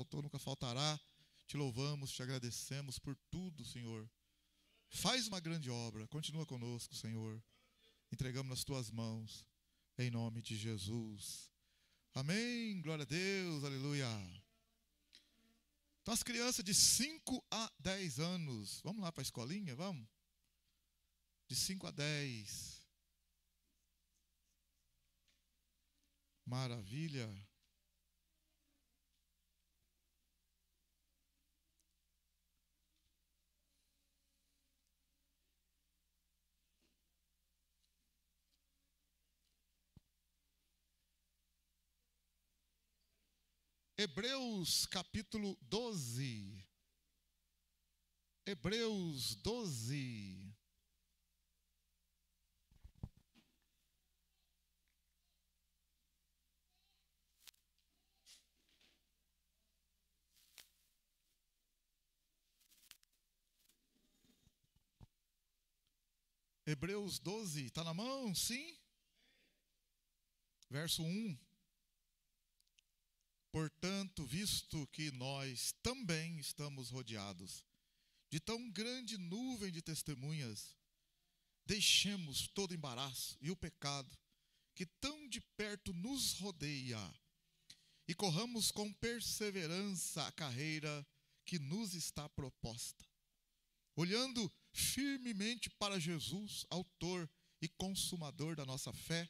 faltou, nunca faltará. Te louvamos, te agradecemos por tudo, Senhor. Faz uma grande obra, continua conosco, Senhor. Entregamos nas tuas mãos, em nome de Jesus. Amém, glória a Deus, aleluia. Então as crianças de 5 a 10 anos, vamos lá para a escolinha, vamos? De 5 a 10. Maravilha. Hebreus capítulo 12. Hebreus 12. Hebreus 12, está na mão? Sim? Verso 1. Portanto, visto que nós também estamos rodeados de tão grande nuvem de testemunhas, deixemos todo embaraço e o pecado que tão de perto nos rodeia e corramos com perseverança a carreira que nos está proposta, olhando firmemente para Jesus, autor e consumador da nossa fé,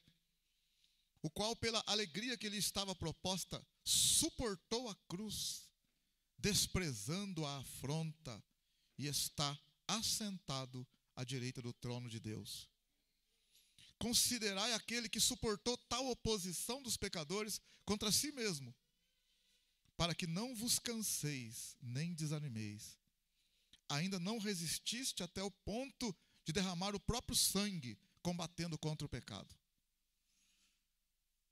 o qual, pela alegria que lhe estava proposta, suportou a cruz, desprezando a afronta, e está assentado à direita do trono de Deus. Considerai aquele que suportou tal oposição dos pecadores contra si mesmo, para que não vos canseis nem desanimeis. Ainda não resististe até o ponto de derramar o próprio sangue, combatendo contra o pecado.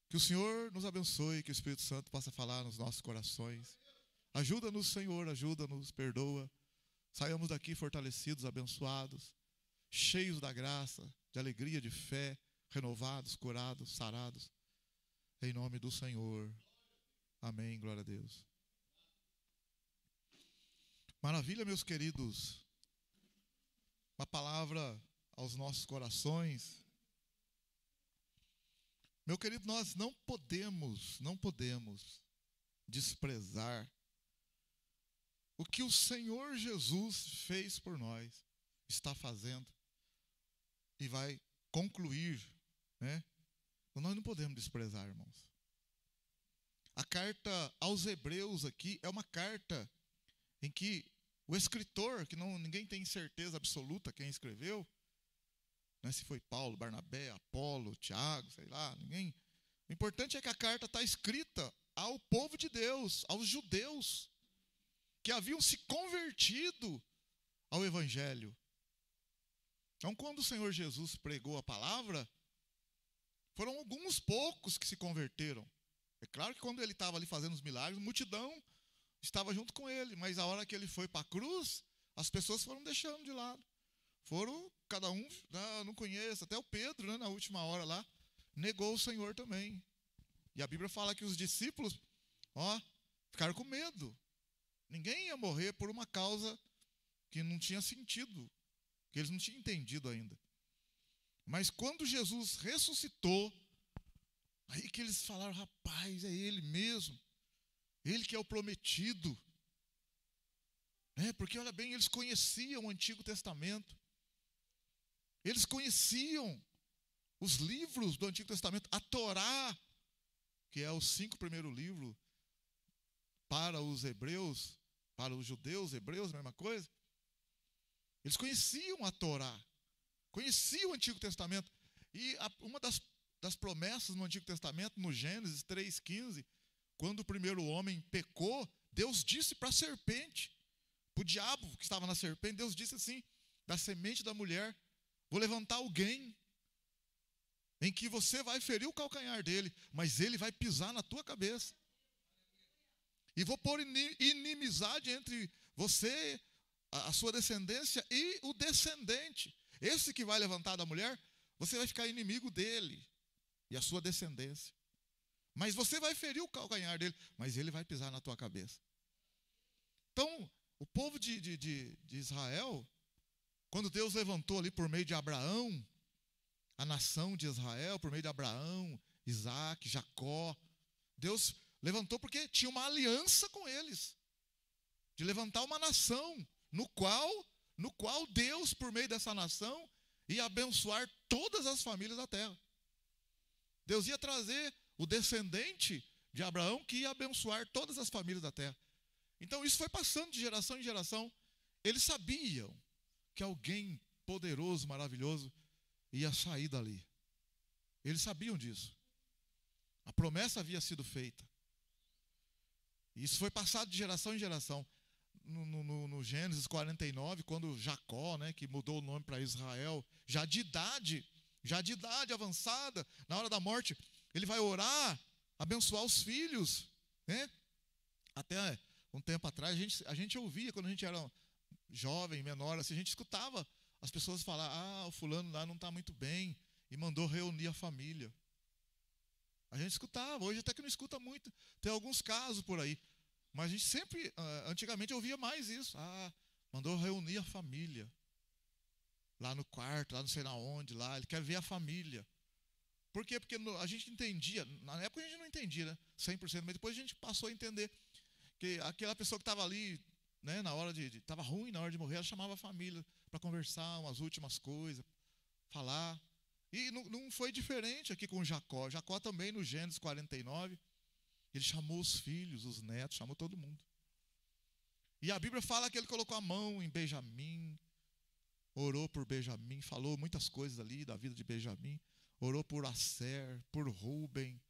Que o Senhor nos abençoe, que o Espírito Santo possa falar nos nossos corações. Ajuda-nos, Senhor, ajuda-nos, perdoa. Saiamos daqui fortalecidos, abençoados, cheios da graça, de alegria, de fé, renovados, curados, sarados. Em nome do Senhor. Amém, glória a Deus. Maravilha, meus queridos. Uma palavra aos nossos corações. Meu querido, nós não podemos desprezar o que o Senhor Jesus fez por nós, está fazendo e vai concluir, né? Nós não podemos desprezar, irmãos. A carta aos Hebreus aqui é uma carta em que o escritor, que ninguém tem certeza absoluta quem escreveu, né, se foi Paulo, Barnabé, Apolo, Tiago, sei lá, ninguém. O importante é que a carta está escrita ao povo de Deus, aos judeus, que haviam se convertido ao Evangelho. Então, quando o Senhor Jesus pregou a palavra, foram alguns poucos que se converteram. É claro que quando ele estava ali fazendo os milagres, a multidão estava junto com ele, mas a hora que ele foi para a cruz, as pessoas foram deixando de lado. Foram, cada um, não conheço, até o Pedro, né, na última hora lá, negou o Senhor também. E a Bíblia fala que os discípulos, ficaram com medo. Ninguém ia morrer por uma causa que não tinha sentido, que eles não tinham entendido ainda. Mas quando Jesus ressuscitou, aí que eles falaram, rapaz, é ele mesmo. Ele que é o prometido. Porque, olha bem, eles conheciam o Antigo Testamento. Eles conheciam os livros do Antigo Testamento. A Torá, que é os 5 primeiros livros para os hebreus, para os judeus, hebreus, a mesma coisa. Eles conheciam a Torá, conheciam o Antigo Testamento. E uma das promessas no Antigo Testamento, no Gênesis 3,15, quando o primeiro homem pecou, Deus disse para a serpente, para o diabo que estava na serpente, Deus disse assim, da semente da mulher, vou levantar alguém em que você vai ferir o calcanhar dele, mas ele vai pisar na tua cabeça. E vou pôr inimizade entre você, a sua descendência e o descendente. Esse que vai levantar da mulher, você vai ficar inimigo dele e a sua descendência. Mas você vai ferir o calcanhar dele, mas ele vai pisar na tua cabeça. Então, o povo de Israel, quando Deus levantou ali por meio de Abraão, a nação de Israel, por meio de Abraão, Isaac, Jacó, Deus levantou porque tinha uma aliança com eles, de levantar uma nação, no qual Deus, por meio dessa nação, ia abençoar todas as famílias da terra. Deus ia trazer o descendente de Abraão que ia abençoar todas as famílias da terra. Então isso foi passando de geração em geração. Eles sabiam que alguém poderoso, maravilhoso, ia sair dali. Eles sabiam disso. A promessa havia sido feita. E isso foi passado de geração em geração. No Gênesis 49, quando Jacó, né, que mudou o nome para Israel, já de idade avançada, na hora da morte, ele vai orar, abençoar os filhos, né? Até um tempo atrás, a gente ouvia, quando a gente era jovem, menor, assim, a gente escutava as pessoas falar, o fulano lá não está muito bem, e mandou reunir a família. A gente escutava, hoje até que não escuta muito, tem alguns casos por aí, mas a gente sempre, antigamente ouvia mais isso, mandou reunir a família, lá no quarto, lá não sei na onde, lá, ele quer ver a família. Por quê? Porque a gente entendia, na época a gente não entendia, né, 100%, mas depois a gente passou a entender que aquela pessoa que estava ali, né, na hora estava ruim, na hora de morrer, ela chamava a família para conversar umas últimas coisas, falar. E não foi diferente aqui com Jacó. Jacó também, no Gênesis 49, ele chamou os filhos, os netos, chamou todo mundo. E a Bíblia fala que ele colocou a mão em Benjamim, orou por Benjamim, falou muitas coisas ali da vida de Benjamim, orou por Asser, por Ruben,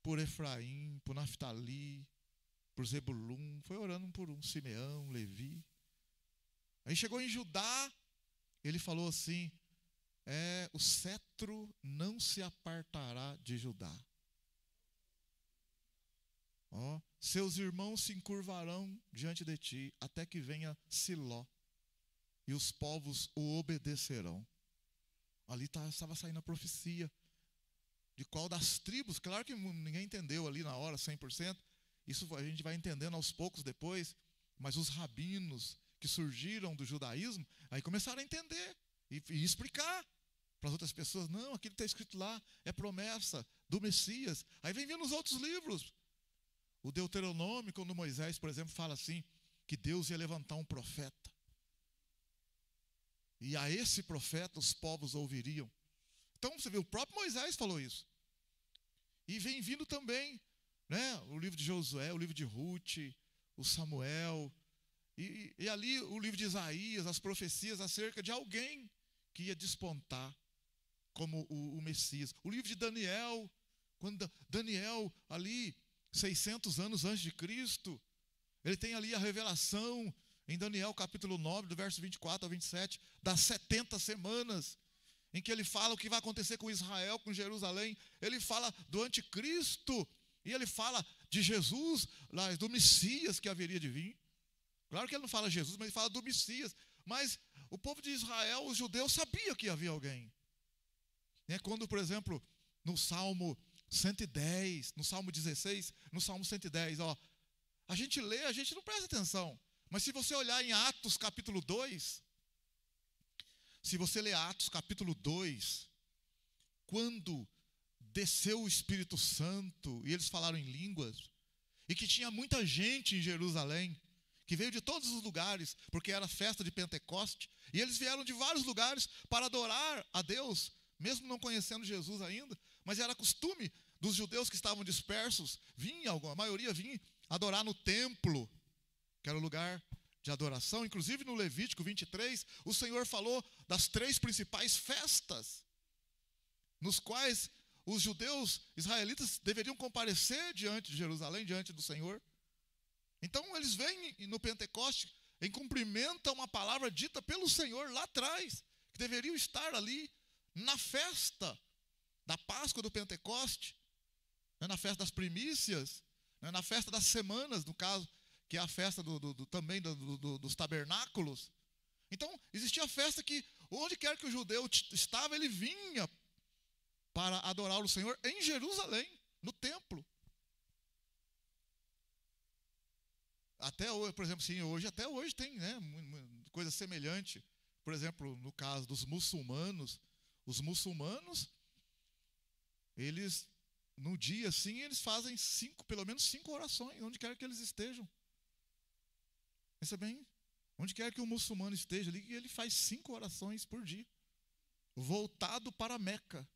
por Efraim, por Naftali, por Zebulum, foi orando um por um, Simeão, Levi. Aí chegou em Judá, ele falou assim, o cetro não se apartará de Judá. Seus irmãos se encurvarão diante de ti, até que venha Siló, e os povos o obedecerão. Ali estava saindo a profecia de qual das tribos, claro que ninguém entendeu ali na hora 100%, isso a gente vai entendendo aos poucos depois, mas os rabinos que surgiram do judaísmo, aí começaram a entender e explicar para as outras pessoas, não, aquilo que está escrito lá é promessa do Messias. Aí vem vindo os outros livros. O Deuteronômio, quando Moisés, por exemplo, fala assim, que Deus ia levantar um profeta. E a esse profeta os povos ouviriam. Então, você vê, o próprio Moisés falou isso. E vem vindo também, né, o livro de Josué, o livro de Ruth, o Samuel, e ali o livro de Isaías, as profecias acerca de alguém que ia despontar como o Messias. O livro de Daniel, quando Daniel ali, 600 anos antes de Cristo, ele tem ali a revelação em Daniel capítulo 9, do verso 24 ao 27, das 70 semanas, em que ele fala o que vai acontecer com Israel, com Jerusalém. Ele fala do anticristo, e ele fala de Jesus, do Messias que haveria de vir. Claro que ele não fala Jesus, mas ele fala do Messias. Mas o povo de Israel, os judeus, sabiam que havia alguém. Quando, por exemplo, no Salmo 110, no Salmo 16, no Salmo 110, a gente lê, a gente não presta atenção. Mas se você olhar em Atos capítulo 2, se você ler Atos capítulo 2, quando desceu o Espírito Santo e eles falaram em línguas, e que tinha muita gente em Jerusalém, que veio de todos os lugares, porque era festa de Pentecoste, e eles vieram de vários lugares para adorar a Deus, mesmo não conhecendo Jesus ainda, mas era costume dos judeus que estavam dispersos, a maioria vinha adorar no templo, que era o lugar de adoração. Inclusive no Levítico 23, o Senhor falou das 3 principais festas, nos quais os judeus israelitas deveriam comparecer diante de Jerusalém, diante do Senhor. Então eles vêm no Pentecoste em cumprimento a uma palavra dita pelo Senhor lá atrás, que deveriam estar ali na festa da Páscoa do Pentecoste, na festa das primícias, na festa das semanas, no caso, que é a festa também dos tabernáculos. Então, existia a festa que, onde quer que o judeu estava, ele vinha para adorar o Senhor em Jerusalém, no templo. até hoje, por exemplo, sim, até hoje tem, né, coisa semelhante. Por exemplo, no caso dos muçulmanos, os muçulmanos, eles, no dia assim, eles fazem pelo menos 5 orações, onde quer que eles estejam. Pensa bem, onde quer que o muçulmano esteja ali, ele faz 5 orações por dia, voltado para Meca,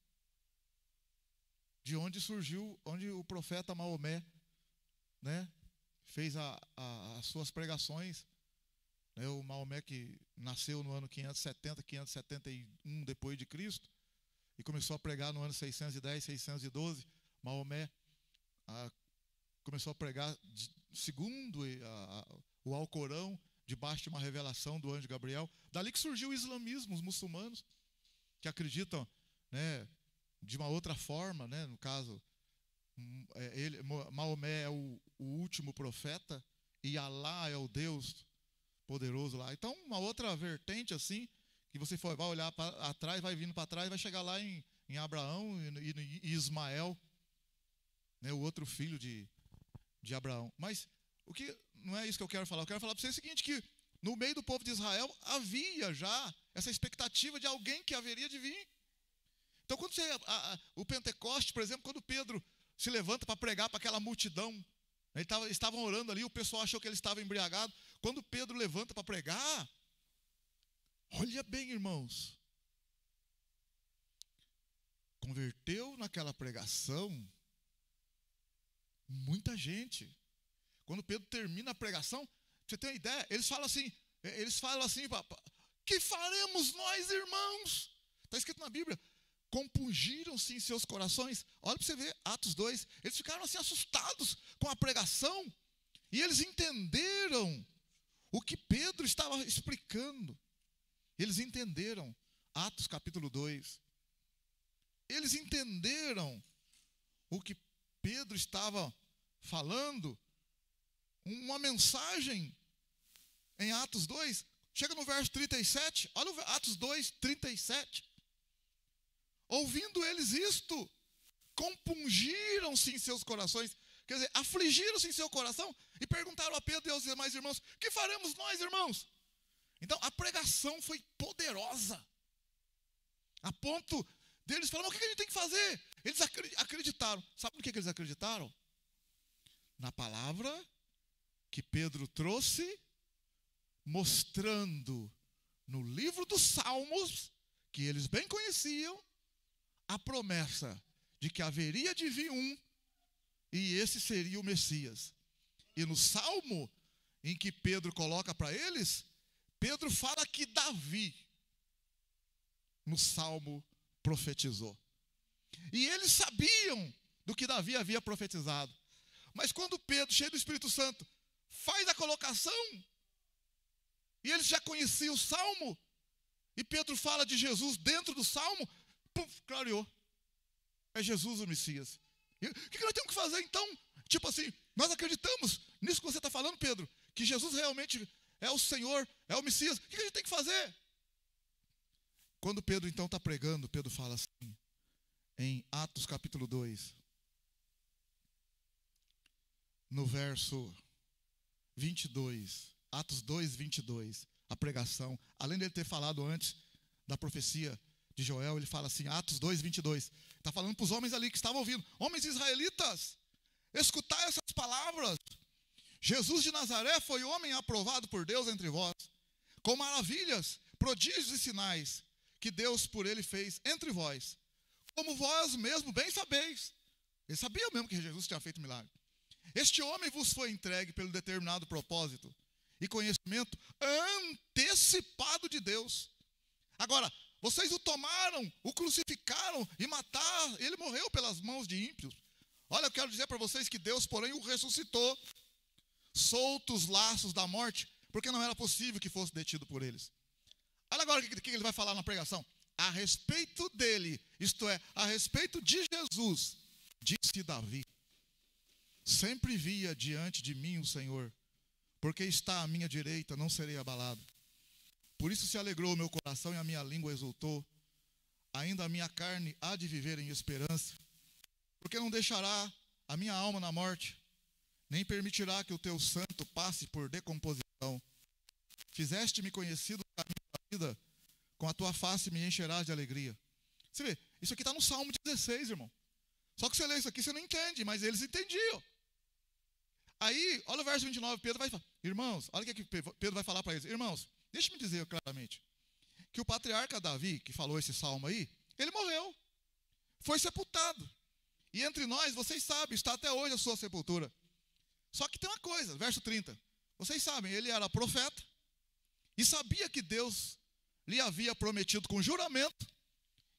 de onde surgiu, onde o profeta Maomé, né, fez as suas pregações. O Maomé, que nasceu no ano 570, 571 depois de Cristo, e começou a pregar no ano 610, 612. Maomé começou a pregar segundo o Alcorão, debaixo de uma revelação do anjo Gabriel. Dali que surgiu o islamismo, os muçulmanos, que acreditam, né, de uma outra forma, né, no caso, Maomé é o último profeta, e Alá é o Deus poderoso lá. Então, uma outra vertente assim, que você vai olhar para atrás, vai vindo para trás, vai chegar lá em Abraão e Ismael, né, o outro filho de Abraão. Mas não é isso que eu quero falar. Eu quero falar para você o seguinte, que no meio do povo de Israel havia já essa expectativa de alguém que haveria de vir. Então, quando o Pentecoste, por exemplo, quando Pedro se levanta para pregar para aquela multidão, estavam orando ali, o pessoal achou que ele estava embriagado. Quando Pedro levanta para pregar, olha bem, irmãos, converteu naquela pregação muita gente. Quando Pedro termina a pregação, você tem uma ideia? Eles falam assim, que faremos nós, irmãos? Está escrito na Bíblia, compungiram-se em seus corações. Olha para você ver, Atos 2, eles ficaram assim assustados com a pregação, e eles entenderam o que Pedro estava explicando. Eles entenderam, Atos capítulo 2. Eles entenderam o que Pedro estava falando, uma mensagem em Atos 2. Chega no verso 37, olha o Atos 2, 37. Ouvindo eles isto, compungiram-se em seus corações, quer dizer, afligiram-se em seu coração e perguntaram a Pedro e aos demais irmãos, que faremos nós, irmãos? Então, a pregação foi poderosa, a ponto deles falarem, o que a gente tem que fazer? Eles acreditaram. Sabe no que eles acreditaram? Na palavra que Pedro trouxe, mostrando no livro dos Salmos, que eles bem conheciam, a promessa de que haveria de vir um, e esse seria o Messias. E no Salmo, em que Pedro coloca para eles, Pedro fala que Davi, no Salmo, profetizou. E eles sabiam do que Davi havia profetizado. Mas quando Pedro, cheio do Espírito Santo, faz a colocação, e eles já conheciam o Salmo, e Pedro fala de Jesus dentro do Salmo, clareou. É Jesus o Messias. E o que nós temos que fazer então? Tipo assim, nós acreditamos nisso que você está falando, Pedro, que Jesus realmente é o Senhor, é o Messias. O que a gente tem que fazer? Quando Pedro então está pregando, Pedro fala assim, em Atos capítulo 2, no verso 22, Atos 2, 22, a pregação, além dele ter falado antes da profecia de Joel, ele fala assim, Atos 2, 22, está falando para os homens ali que estavam ouvindo, homens israelitas, escutai essas palavras, Jesus de Nazaré foi homem aprovado por Deus entre vós, com maravilhas, prodígios e sinais, que Deus por ele fez entre vós, como vós mesmo bem sabeis. Ele sabia mesmo que Jesus tinha feito milagre. Este homem vos foi entregue pelo determinado propósito e conhecimento antecipado de Deus. Agora, vocês o tomaram, o crucificaram e mataram, ele morreu pelas mãos de ímpios. Olha, eu quero dizer para vocês que Deus, porém, o ressuscitou, solto os laços da morte, porque não era possível que fosse detido por eles. Olha agora o que ele vai falar na pregação. A respeito dele, isto é, a respeito de Jesus, disse Davi, sempre via diante de mim o Senhor, porque está à minha direita, não serei abalado. Por isso se alegrou o meu coração e a minha língua exultou. Ainda a minha carne há de viver em esperança, porque não deixará a minha alma na morte, nem permitirá que o teu santo passe por decomposição. Fizeste-me conhecido o caminho da vida, com a tua face me encherás de alegria. Você vê, isso aqui está no Salmo 16, irmão. Só que você lê isso aqui, você não entende, mas eles entendiam. Aí, olha o verso 29, Pedro vai falar, irmãos, olha o que Pedro vai falar para eles. Irmãos, deixe-me dizer claramente, que o patriarca Davi, que falou esse salmo aí, ele morreu, foi sepultado. E entre nós, vocês sabem, está até hoje a sua sepultura. Só que tem uma coisa, verso 30. Vocês sabem, ele era profeta e sabia que Deus lhe havia prometido com juramento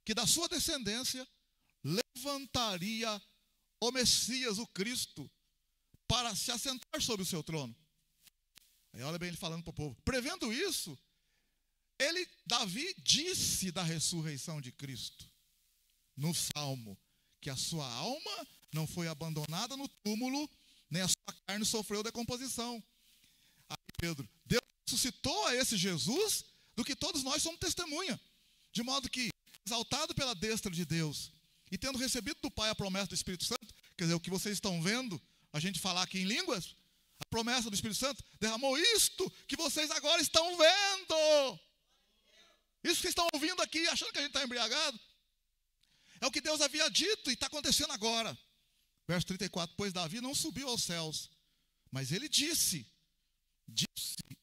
que da sua descendência levantaria o Messias, o Cristo, para se assentar sobre o seu trono. Aí olha bem ele falando para o povo. Prevendo isso, Davi disse da ressurreição de Cristo no Salmo, que a sua alma não foi abandonada no túmulo, nem a sua carne sofreu decomposição. Aí Pedro, Deus ressuscitou a esse Jesus, do que todos nós somos testemunha, de modo que, exaltado pela destra de Deus, e tendo recebido do Pai a promessa do Espírito Santo, quer dizer, o que vocês estão vendo, a gente falar aqui em línguas, a promessa do Espírito Santo derramou isto que vocês agora estão vendo. Isso que vocês estão ouvindo aqui, achando que a gente está embriagado, é o que Deus havia dito e está acontecendo agora. Verso 34, pois Davi não subiu aos céus, mas ele disse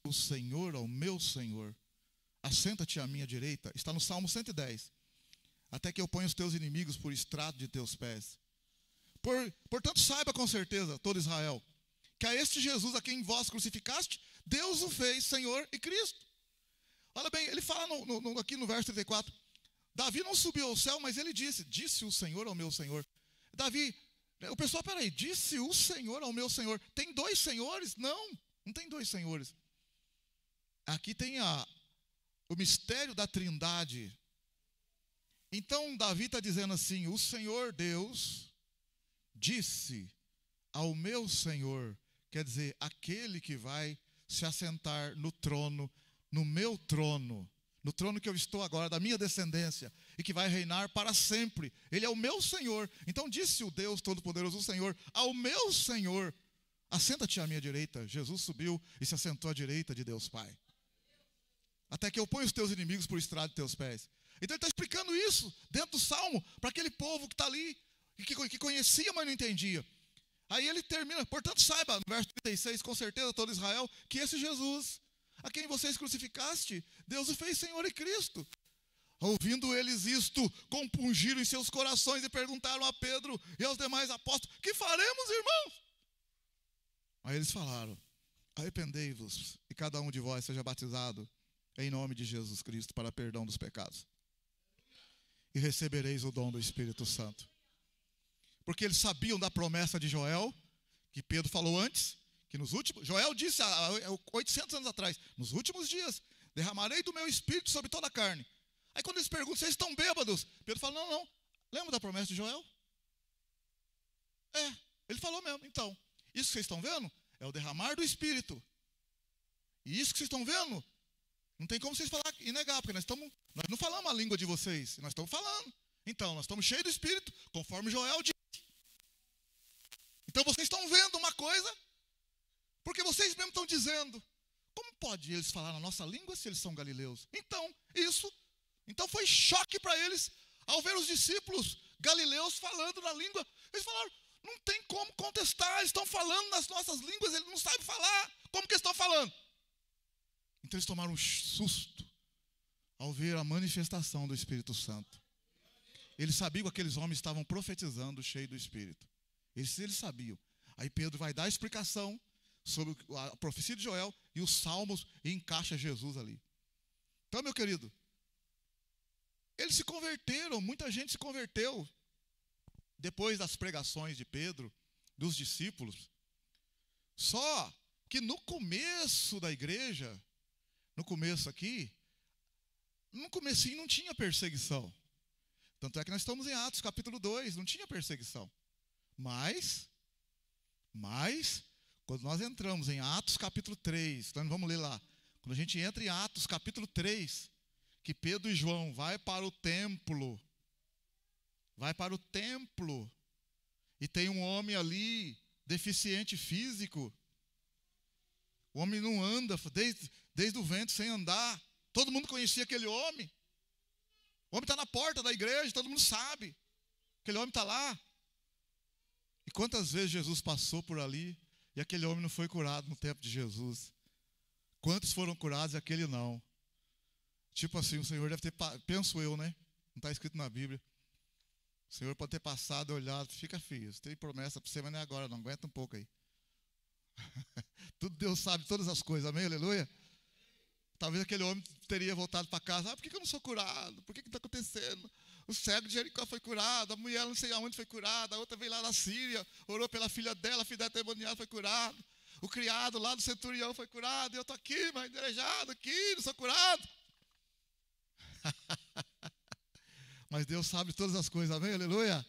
o Senhor ao meu Senhor, assenta-te à minha direita. Está no Salmo 110. Até que eu ponha os teus inimigos por estrado de teus pés. Portanto, saiba com certeza, todo Israel, que a este Jesus a quem vós crucificaste, Deus o fez Senhor e Cristo. Olha bem, ele fala aqui no verso 34, Davi não subiu ao céu, mas ele disse o Senhor ao meu Senhor. Davi, o pessoal, peraí, disse o Senhor ao meu Senhor. Tem dois senhores? Não tem dois senhores. Aqui tem o mistério da trindade. Então Davi está dizendo assim, o Senhor Deus disse ao meu Senhor, quer dizer, aquele que vai se assentar no trono, no meu trono, no trono que eu estou agora, da minha descendência, e que vai reinar para sempre. Ele é o meu Senhor. Então disse o Deus Todo-Poderoso, o Senhor, ao meu Senhor, assenta-te à minha direita. Jesus subiu e se assentou à direita de Deus Pai. Até que eu ponha os teus inimigos por estrado de teus pés. Então ele está explicando isso dentro do Salmo, para aquele povo que está ali, que conhecia, mas não entendia. Aí ele termina, portanto saiba, no verso 36, com certeza todo Israel, que esse Jesus, a quem vocês crucificaste, Deus o fez Senhor e Cristo. Ouvindo eles isto, compungiram em seus corações e perguntaram a Pedro e aos demais apóstolos, que faremos, irmãos? Aí eles falaram, arrependei-vos e cada um de vós seja batizado em nome de Jesus Cristo para perdão dos pecados. E recebereis o dom do Espírito Santo. Porque eles sabiam da promessa de Joel, que Pedro falou antes, que nos últimos, Joel disse há 800 anos atrás, nos últimos dias, derramarei do meu Espírito sobre toda a carne. Aí quando eles perguntam, vocês estão bêbados? Pedro fala, não, lembra da promessa de Joel? Ele falou mesmo, então, isso que vocês estão vendo é o derramar do Espírito. E isso que vocês estão vendo, não tem como vocês falar e negar, porque nós não falamos a língua de vocês, nós estamos falando. Então, nós estamos cheios do Espírito, conforme Joel disse. Então, vocês estão vendo uma coisa, porque vocês mesmos estão dizendo. Como pode eles falar na nossa língua se eles são galileus? Então foi choque para eles, ao ver os discípulos galileus falando na língua. Eles falaram, não tem como contestar, eles estão falando nas nossas línguas, eles não sabem falar. Como que eles estão falando? Então eles tomaram um susto ao ver a manifestação do Espírito Santo. Eles sabiam que aqueles homens estavam profetizando cheio do Espírito. Eles sabiam. Aí Pedro vai dar a explicação sobre a profecia de Joel e os salmos e encaixa Jesus ali. Então, meu querido, eles se converteram, muita gente se converteu depois das pregações de Pedro, dos discípulos. Só que no começo da igreja, no comecinho não tinha perseguição. Tanto é que nós estamos em Atos capítulo 2, não tinha perseguição. Mas, quando nós entramos em Atos capítulo 3, então vamos ler lá. Quando a gente entra em Atos capítulo 3, que Pedro e João vai para o templo, e tem um homem ali deficiente físico. O homem não anda desde o ventre sem andar. Todo mundo conhecia aquele homem. O homem está na porta da igreja, todo mundo sabe. Aquele homem está lá. E quantas vezes Jesus passou por ali e aquele homem não foi curado no tempo de Jesus? Quantos foram curados e aquele não? Tipo assim, o Senhor deve ter, penso eu, né? Não está escrito na Bíblia. O Senhor pode ter passado, olhado, fica filho, tem promessa para você, mas não é agora, não, aguenta um pouco aí. Tudo Deus sabe, todas as coisas, amém, aleluia? Talvez aquele homem teria voltado para casa, por que eu não sou curado? Por que está acontecendo? O cego de Jericó foi curado, a mulher não sei aonde foi curada, a outra veio lá da Síria, orou pela filha dela, a filha dela endemoniada foi curada. O criado lá do centurião foi curado, e eu estou aqui, mas enderejado aqui, não sou curado. Mas Deus sabe todas as coisas, amém, aleluia?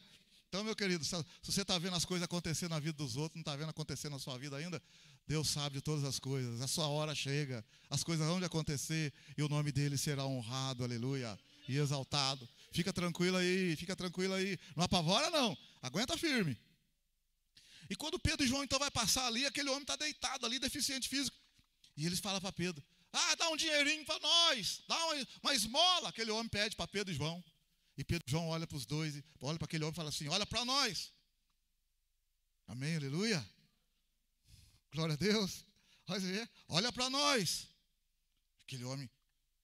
Então, meu querido, se você está vendo as coisas acontecer na vida dos outros, não está vendo acontecer na sua vida ainda, Deus sabe de todas as coisas, a sua hora chega, as coisas vão de acontecer e o nome dele será honrado, aleluia, e exaltado. Fica tranquilo aí, não apavora não, aguenta firme. E quando Pedro e João então vai passar ali, aquele homem está deitado ali, deficiente físico, e eles falam para Pedro, dá um dinheirinho para nós, dá uma esmola, aquele homem pede para Pedro e João. E Pedro e João olha para os dois, olha para aquele homem e fala assim, olha para nós. Amém, aleluia. Glória a Deus. Olha para nós. Aquele homem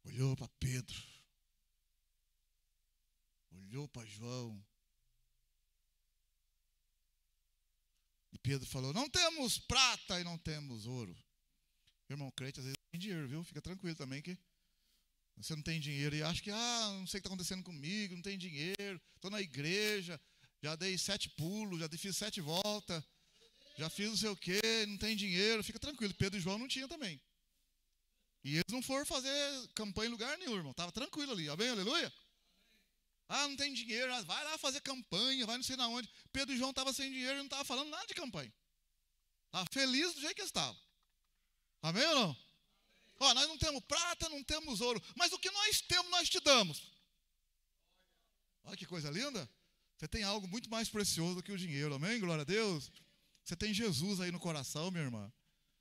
olhou para Pedro. Olhou para João. E Pedro falou, não temos prata e não temos ouro. Irmão, crente às vezes tem dinheiro, viu? Fica tranquilo também que você não tem dinheiro e acha que, não sei o que está acontecendo comigo, não tem dinheiro, estou na igreja, já dei 7 pulos, já fiz 7 voltas, já fiz não sei o que, não tem dinheiro, fica tranquilo. Pedro e João não tinham também. E eles não foram fazer campanha em lugar nenhum, irmão, estava tranquilo ali, amém, aleluia? Não tem dinheiro, vai lá fazer campanha, vai não sei na onde. Pedro e João estavam sem dinheiro e não estavam falando nada de campanha. Estava feliz do jeito que eles estavam. Amém ou não? Nós não temos prata, não temos ouro, mas o que nós temos, nós te damos. Olha que coisa linda. Você tem algo muito mais precioso do que o dinheiro, amém? Glória a Deus. Você tem Jesus aí no coração, minha irmã.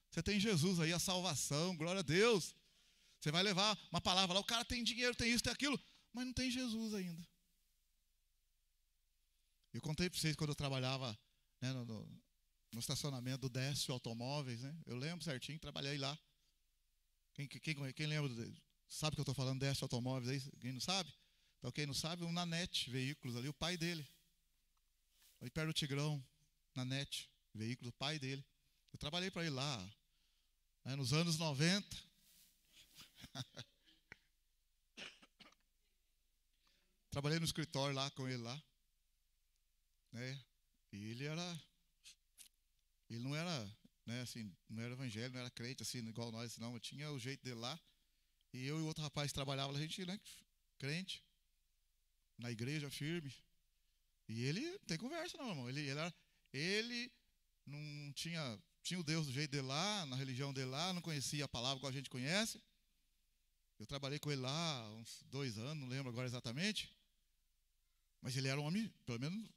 Você tem Jesus aí, a salvação, glória a Deus. Você vai levar uma palavra lá, o cara tem dinheiro, tem isso, tem aquilo, mas não tem Jesus ainda. Eu contei para vocês quando eu trabalhava, né, no estacionamento do Décio Automóveis, né? Eu lembro certinho, trabalhei lá. Quem lembra, sabe que eu estou falando Décio Automóveis aí? Quem não sabe? Então quem não sabe, um Nanete Veículos ali, o pai dele. Ali perto do Tigrão, Nanete Veículos, o pai dele. Eu trabalhei para ele lá, né, nos anos 90. Trabalhei no escritório lá com ele lá. Né? E ele não era, né, assim, não era evangélico, não era crente assim, igual nós, não. Eu tinha o jeito dele lá. E eu e outro rapaz que trabalhava lá, a gente, né, crente, na igreja firme. E ele não tem conversa não, irmão. Ele não tinha o Deus do jeito dele lá, na religião dele lá, não conhecia a palavra igual a gente conhece. Eu trabalhei com ele lá uns 2 anos, não lembro agora exatamente. Mas ele era um homem, pelo menos,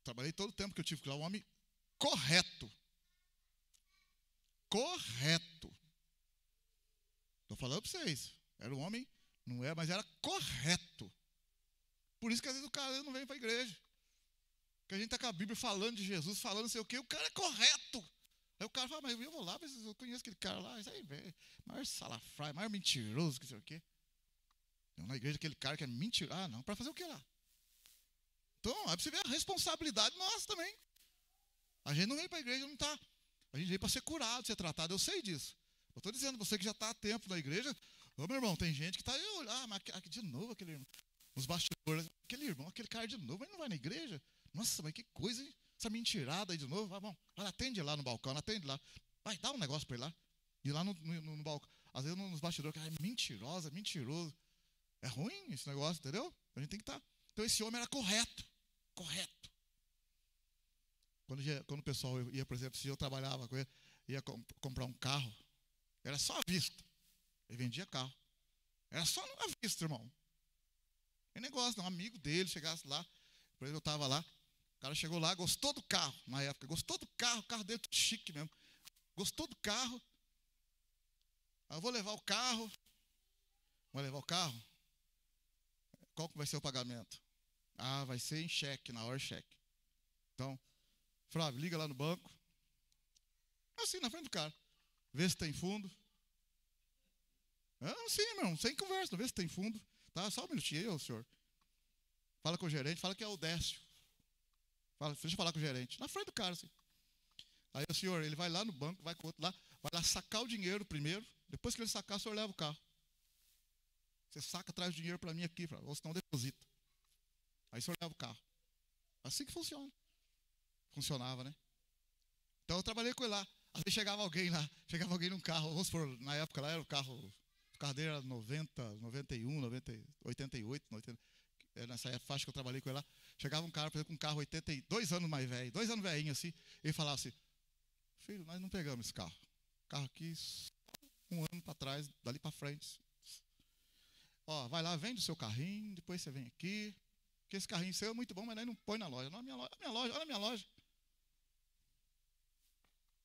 trabalhei todo o tempo que eu tive lá, um homem correto. Correto. Estou falando para vocês. Era um homem, não é, mas era correto. Por isso que às vezes o cara não vem para a igreja. Porque a gente está com a Bíblia falando de Jesus, falando não sei o quê, o cara é correto. Aí o cara fala, mas eu vou lá, mas eu conheço aquele cara lá, isso aí, velho, maior salafrário, maior mentiroso, que sei o quê. Então, na igreja, aquele cara que é mentiroso, não, para fazer o quê lá? Então, é para você ver a responsabilidade nossa também. A gente não vem para a igreja, não está. A gente vem para ser curado, ser tratado, eu sei disso. Eu estou dizendo, você que já está há tempo na igreja, meu irmão, tem gente que está aí, mas de novo aquele irmão. Nos bastidores, aquele irmão, aquele cara de novo, ele não vai na igreja? Nossa, mas que coisa, hein? Essa mentirada aí de novo, vai bom, atende lá no balcão, atende lá. Vai, dá um negócio para ele lá. E lá no balcão, às vezes nos bastidores, é mentirosa, mentiroso. É ruim esse negócio, entendeu? A gente tem que estar. Então esse homem era correto. Correto. Quando o pessoal ia, por exemplo, se eu trabalhava com ele, ia comprar um carro, era só à vista. Ele vendia carro. Era só à vista, irmão. Tem negócio, um amigo dele chegasse lá, por exemplo, eu estava lá, o cara chegou lá, gostou do carro, na época, gostou do carro, o carro dele tudo chique mesmo. Gostou do carro. Eu vou levar o carro. Vou levar o carro. Qual que vai ser o pagamento? Ah, vai ser em cheque, na hora cheque. Então, Flávio, liga lá no banco. Assim, na frente do cara. Vê se tem fundo. Sim, irmão, sem conversa, vê se tem fundo. Tá, só um minutinho aí, senhor. Fala com o gerente, fala que é o Décio. Deixa eu falar com o gerente. Na frente do cara, assim. Aí o senhor, ele vai lá no banco, vai com o outro lá, vai lá sacar o dinheiro primeiro. Depois que ele sacar, o senhor leva o carro. Você saca, traz o dinheiro para mim aqui, ou senão deposita. Aí o senhor leva o carro. Assim que funciona. Funcionava, né? Então eu trabalhei com ele lá. Às vezes chegava alguém num carro, vamos supor, na época lá era o carro dele era 90, 91, 90, 88, 90, nessa faixa que eu trabalhei com ele lá. Chegava um cara, por exemplo, com um carro 82 anos mais velho, 2 anos velhinho assim, ele falava assim: filho, nós não pegamos esse carro. O carro aqui, 1 ano para trás, dali para frente. Ó, vai lá, vende o seu carrinho, depois você vem aqui. Porque esse carrinho seu é muito bom, mas nós não põe na loja. Não, olha a minha loja.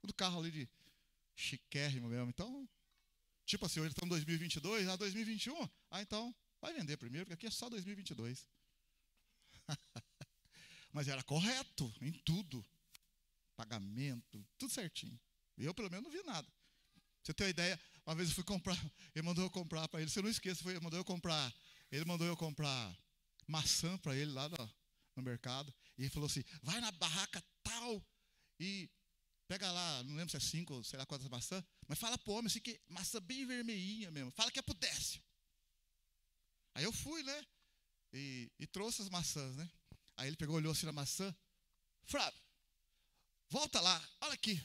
Tudo carro ali de chiquérrimo mesmo. Então, tipo assim, hoje estamos em 2022, 2021. Então, vai vender primeiro, porque aqui é só 2022. Mas era correto em tudo. Pagamento, tudo certinho. Eu, pelo menos, não vi nada. Pra você ter uma ideia, uma vez eu fui comprar, ele mandou eu comprar para ele, você não esqueça, ele mandou eu comprar maçã para ele lá no mercado. E ele falou assim: vai na barraca tal e pega lá, não lembro se é 5 ou sei lá quantas maçãs, mas fala pro homem assim, que maçã bem vermelhinha mesmo. Fala que é pro Décio. Aí eu fui, né? E trouxe as maçãs, né? Aí ele pegou, olhou assim na maçã. Flávio, volta lá, olha aqui.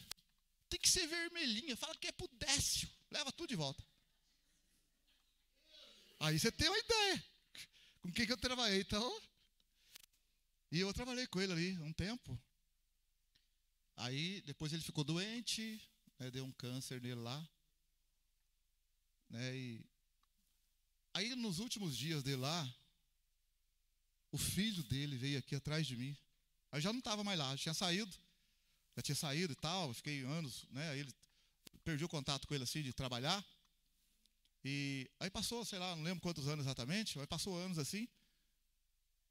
Tem que ser vermelhinha. Fala que é pro Décio. Leva tudo de volta. Aí você tem uma ideia com quem que eu trabalhei, então. E eu trabalhei com ele ali um tempo. Aí depois ele ficou doente, né, deu um câncer nele lá, né, e aí nos últimos dias dele lá, o filho dele veio aqui atrás de mim. Aí já não estava mais lá, já tinha saído e tal, fiquei anos, né, aí ele perdi o contato com ele assim de trabalhar. E aí passou, sei lá, não lembro quantos anos exatamente, mas passou anos assim.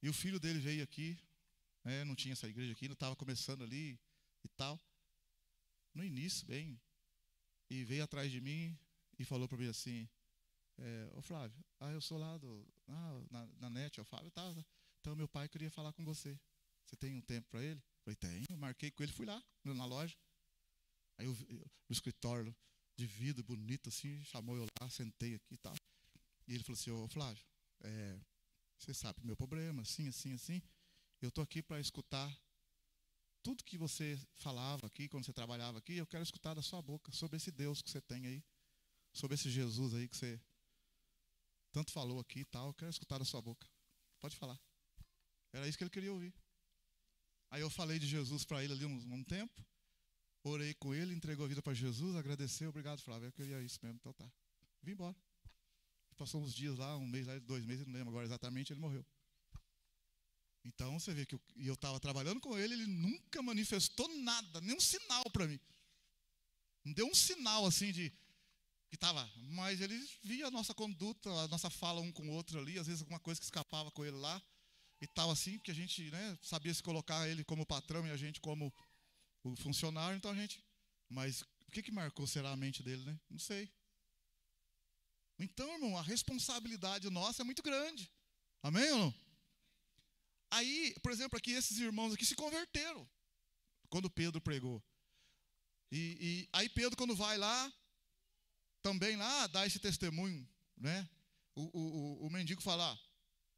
E o filho dele veio aqui, né, não tinha essa igreja aqui, ele estava começando ali e tal, no início, bem, e veio atrás de mim e falou para mim assim: ô Flávio, eu sou lá na NET, o Flávio, tá, então meu pai queria falar com você. Você tem um tempo para ele? Eu falei: tenho. Eu marquei com ele, fui lá na loja. Aí eu no escritório de vidro bonito assim, chamou eu lá, sentei aqui e tal. E ele falou assim: ô Flávio, você sabe o meu problema, assim, assim, assim. Eu estou aqui para escutar tudo que você falava aqui, quando você trabalhava aqui. Eu quero escutar da sua boca sobre esse Deus que você tem aí, sobre esse Jesus aí que você tanto falou aqui e tal. Eu quero escutar da sua boca. Pode falar. Era isso que ele queria ouvir. Aí eu falei de Jesus para ele ali um tempo, orei com ele, entregou a vida para Jesus, agradeceu: obrigado, Flávio, eu queria isso mesmo, então tá. Vim embora. Passou uns dias lá, 1 mês, 2 meses, não lembro agora exatamente, ele morreu. Então você vê que eu estava trabalhando com ele, ele nunca manifestou nada, nenhum sinal para mim. Não deu um sinal assim de que estava, mas ele via a nossa conduta, a nossa fala um com o outro ali, às vezes alguma coisa que escapava com ele lá, e tal assim, que a gente, né, sabia se colocar ele como patrão e a gente como o funcionário, então a gente, mas o que marcou será a mente dele, né? Não sei. Então, irmão, a responsabilidade nossa é muito grande. Amém ou não? Aí, por exemplo, aqui esses irmãos aqui se converteram quando Pedro pregou. E aí Pedro, quando vai lá, também lá dá esse testemunho, né? O mendigo fala: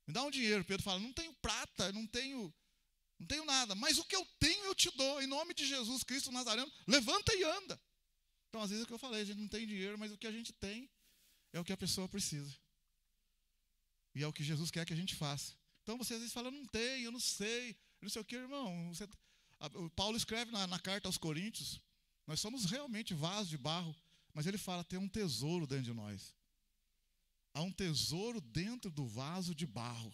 me dá um dinheiro. Pedro fala: não tenho prata, não tenho nada, mas o que eu tenho eu te dou, em nome de Jesus Cristo Nazareno, levanta e anda. Então, às vezes é o que eu falei, a gente não tem dinheiro, mas o que a gente tem é o que a pessoa precisa. E é o que Jesus quer que a gente faça. Então você às vezes fala: não tem, eu não sei o que, irmão. O Paulo escreve na carta aos Coríntios, nós somos realmente vasos de barro, mas ele fala: tem um tesouro dentro de nós. Há um tesouro dentro do vaso de barro.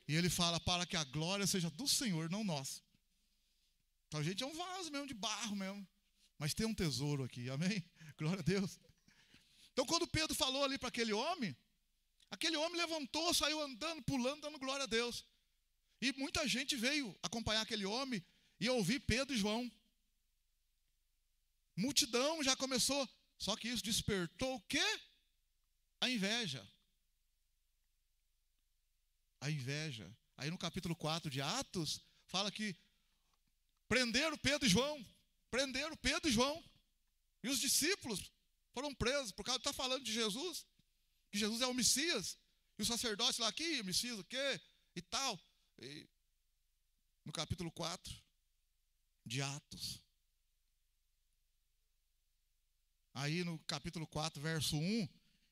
E ele fala, para que a glória seja do Senhor, não nossa. Então a gente é um vaso mesmo, de barro mesmo. Mas tem um tesouro aqui, amém? Glória a Deus. Então quando Pedro falou ali para aquele homem levantou, saiu andando, pulando, dando glória a Deus. E muita gente veio acompanhar aquele homem e ouvir Pedro e João. Multidão já começou. Só que isso despertou o quê? A inveja. A inveja. Aí no capítulo 4 de Atos, fala que prenderam Pedro e João. Prenderam Pedro e João. E os discípulos foram presos por causa de estar falando de Jesus. Que Jesus é o Messias. E o sacerdote lá aqui, Messias o quê? E tal. E no capítulo 4 de Atos. Aí no capítulo 4, verso 1.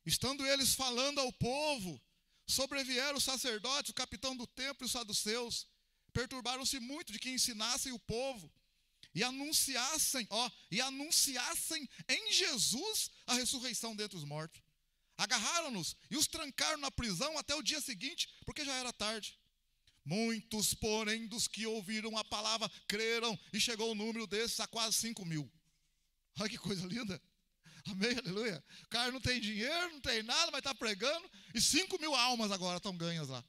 Estando eles falando ao povo, sobrevieram os sacerdotes, o capitão do templo e os saduceus. Perturbaram-se muito de que ensinassem o povo. E anunciassem em Jesus a ressurreição dentre os mortos. Agarraram-nos e os trancaram na prisão até o dia seguinte, porque já era tarde. Muitos, porém, dos que ouviram a palavra, creram, e chegou o número desses a quase 5.000. Olha que coisa linda. Amém, aleluia. O cara não tem dinheiro, não tem nada, mas está pregando, e 5.000 almas agora estão ganhas lá.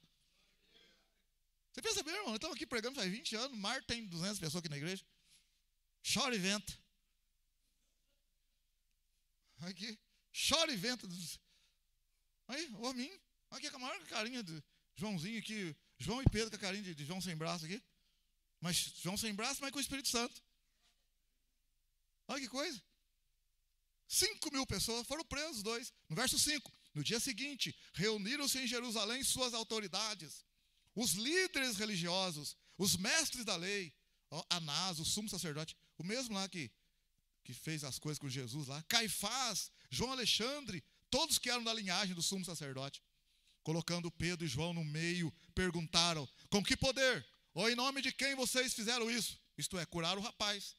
Você pensa bem, irmão, nós estamos aqui pregando faz 20 anos, mar tem 200 pessoas aqui na igreja. Chora e venta. Aqui, chora e venta. Aí, o homem, aqui com a maior carinha de Joãozinho aqui, João e Pedro com a carinha de João sem braço aqui. Mas João sem braço, mas com o Espírito Santo. Olha que coisa. 5.000 pessoas foram presos, 2. No verso 5, no dia seguinte, reuniram-se em Jerusalém suas autoridades, os líderes religiosos, os mestres da lei, Anás, o sumo sacerdote, o mesmo lá que fez as coisas com Jesus lá, Caifás, João Alexandre, todos que eram da linhagem do sumo sacerdote. Colocando Pedro e João no meio, perguntaram, com que poder, ou em nome de quem vocês fizeram isso? Isto é, curar o rapaz.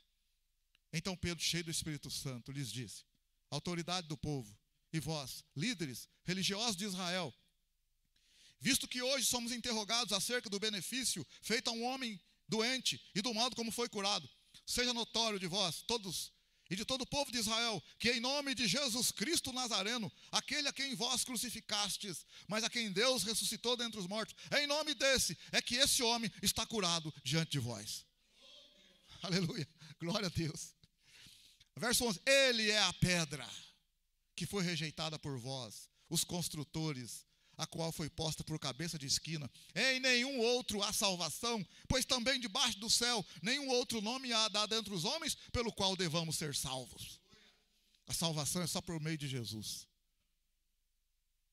Então Pedro, cheio do Espírito Santo, lhes disse, autoridade do povo, e vós, líderes religiosos de Israel, visto que hoje somos interrogados acerca do benefício feito a um homem doente e do modo como foi curado, seja notório de vós, todos, e de todo o povo de Israel, que em nome de Jesus Cristo Nazareno, aquele a quem vós crucificastes, mas a quem Deus ressuscitou dentre os mortos, em nome desse, é que esse homem está curado diante de vós. Aleluia, glória a Deus. Verso 11, ele é a pedra que foi rejeitada por vós, os construtores, a qual foi posta por cabeça de esquina. Em nenhum outro há salvação, pois também debaixo do céu nenhum outro nome há dado entre os homens, pelo qual devamos ser salvos. A salvação é só por meio de Jesus.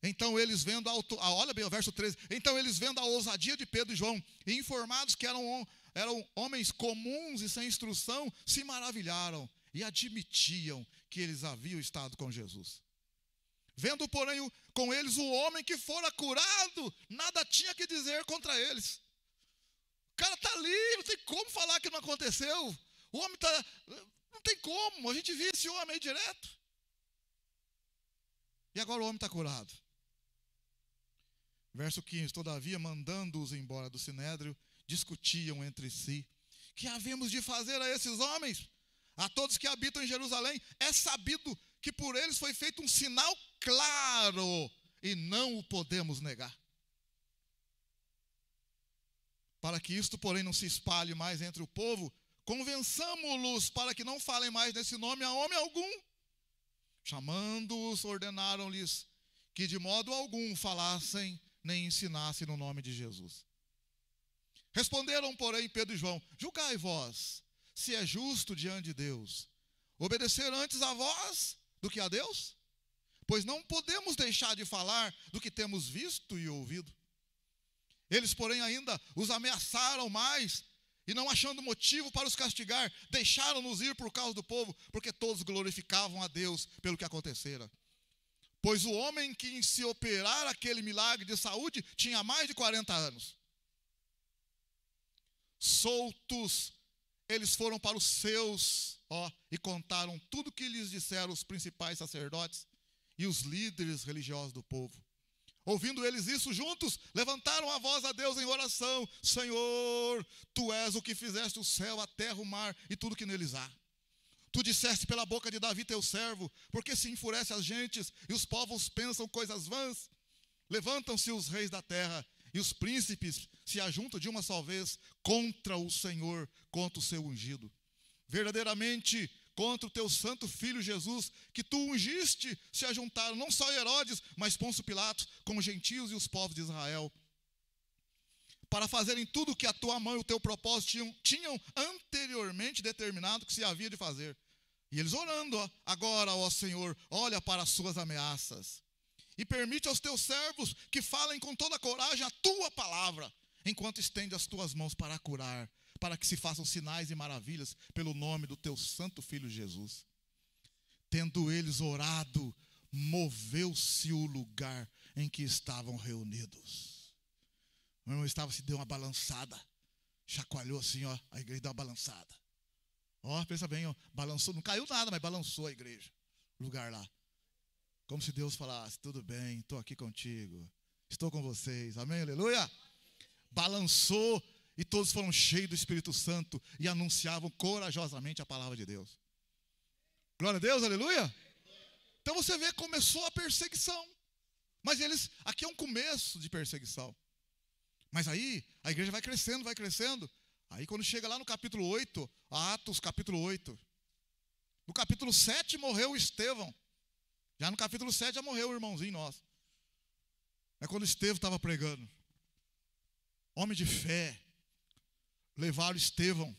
Então eles vendo olha bem o verso 13, então eles vendo a ousadia de Pedro e João, e informados que eram homens comuns e sem instrução, se maravilharam e admitiam que eles haviam estado com Jesus. Vendo, porém, com eles o homem que fora curado, nada tinha que dizer contra eles. O cara está ali, não tem como falar que não aconteceu. O homem está, não tem como, a gente via esse homem aí direto. E agora o homem está curado. Verso 15, todavia, mandando-os embora do sinédrio, discutiam entre si, que havemos de fazer a esses homens? A todos que habitam em Jerusalém, é sabido que por eles foi feito um sinal claro, e não o podemos negar. Para que isto, porém, não se espalhe mais entre o povo, convençamo-los para que não falem mais desse nome a homem algum. Chamando-os, ordenaram-lhes que de modo algum falassem nem ensinassem no nome de Jesus. Responderam, porém, Pedro e João, julgai vós, se é justo diante de Deus, obedecer antes a vós do que a Deus? Pois não podemos deixar de falar do que temos visto e ouvido. Eles, porém, ainda os ameaçaram mais, e não achando motivo para os castigar, deixaram-nos ir por causa do povo, porque todos glorificavam a Deus pelo que acontecera. Pois o homem que em se operar aquele milagre de saúde tinha mais de 40 anos. Soltos, eles foram para os seus, e contaram tudo o que lhes disseram os principais sacerdotes e os líderes religiosos do povo. Ouvindo eles isso juntos, levantaram a voz a Deus em oração: Senhor, Tu és o que fizeste o céu, a terra, o mar e tudo que neles há. Tu disseste pela boca de Davi teu servo: porque se enfurece as gentes e os povos pensam coisas vãs? Levantam-se os reis da terra e os príncipes se ajuntam de uma só vez contra o Senhor, contra o seu ungido. Verdadeiramente, contra o teu santo filho Jesus, que tu ungiste, se ajuntaram não só Herodes, mas Pôncio Pilatos, com os gentios e os povos de Israel, para fazerem tudo o que a tua mão e o teu propósito tinham anteriormente determinado que se havia de fazer. E eles orando: agora, ó Senhor, olha para as suas ameaças, e permite aos teus servos que falem com toda a coragem a tua palavra, enquanto estende as tuas mãos para curar, para que se façam sinais e maravilhas pelo nome do teu santo filho Jesus. Tendo eles orado, moveu-se o lugar em que estavam reunidos. O meu irmão se deu uma balançada, chacoalhou assim, ó, a igreja deu uma balançada. Ó, pensa bem, ó, balançou, não caiu nada, mas balançou a igreja, o lugar lá. Como se Deus falasse: tudo bem, estou aqui contigo, estou com vocês, amém, aleluia. Balançou e todos foram cheios do Espírito Santo e anunciavam corajosamente a palavra de Deus. Glória a Deus, aleluia. Então você vê, começou a perseguição. Mas eles, aqui é um começo de perseguição. Mas aí, a igreja vai crescendo, vai crescendo. Aí quando chega lá no capítulo 8, Atos capítulo 8. No capítulo 7 morreu Estevão. Já no capítulo 7 já morreu o irmãozinho nosso. É quando Estevão estava pregando. Homem de fé. Levaram Estevão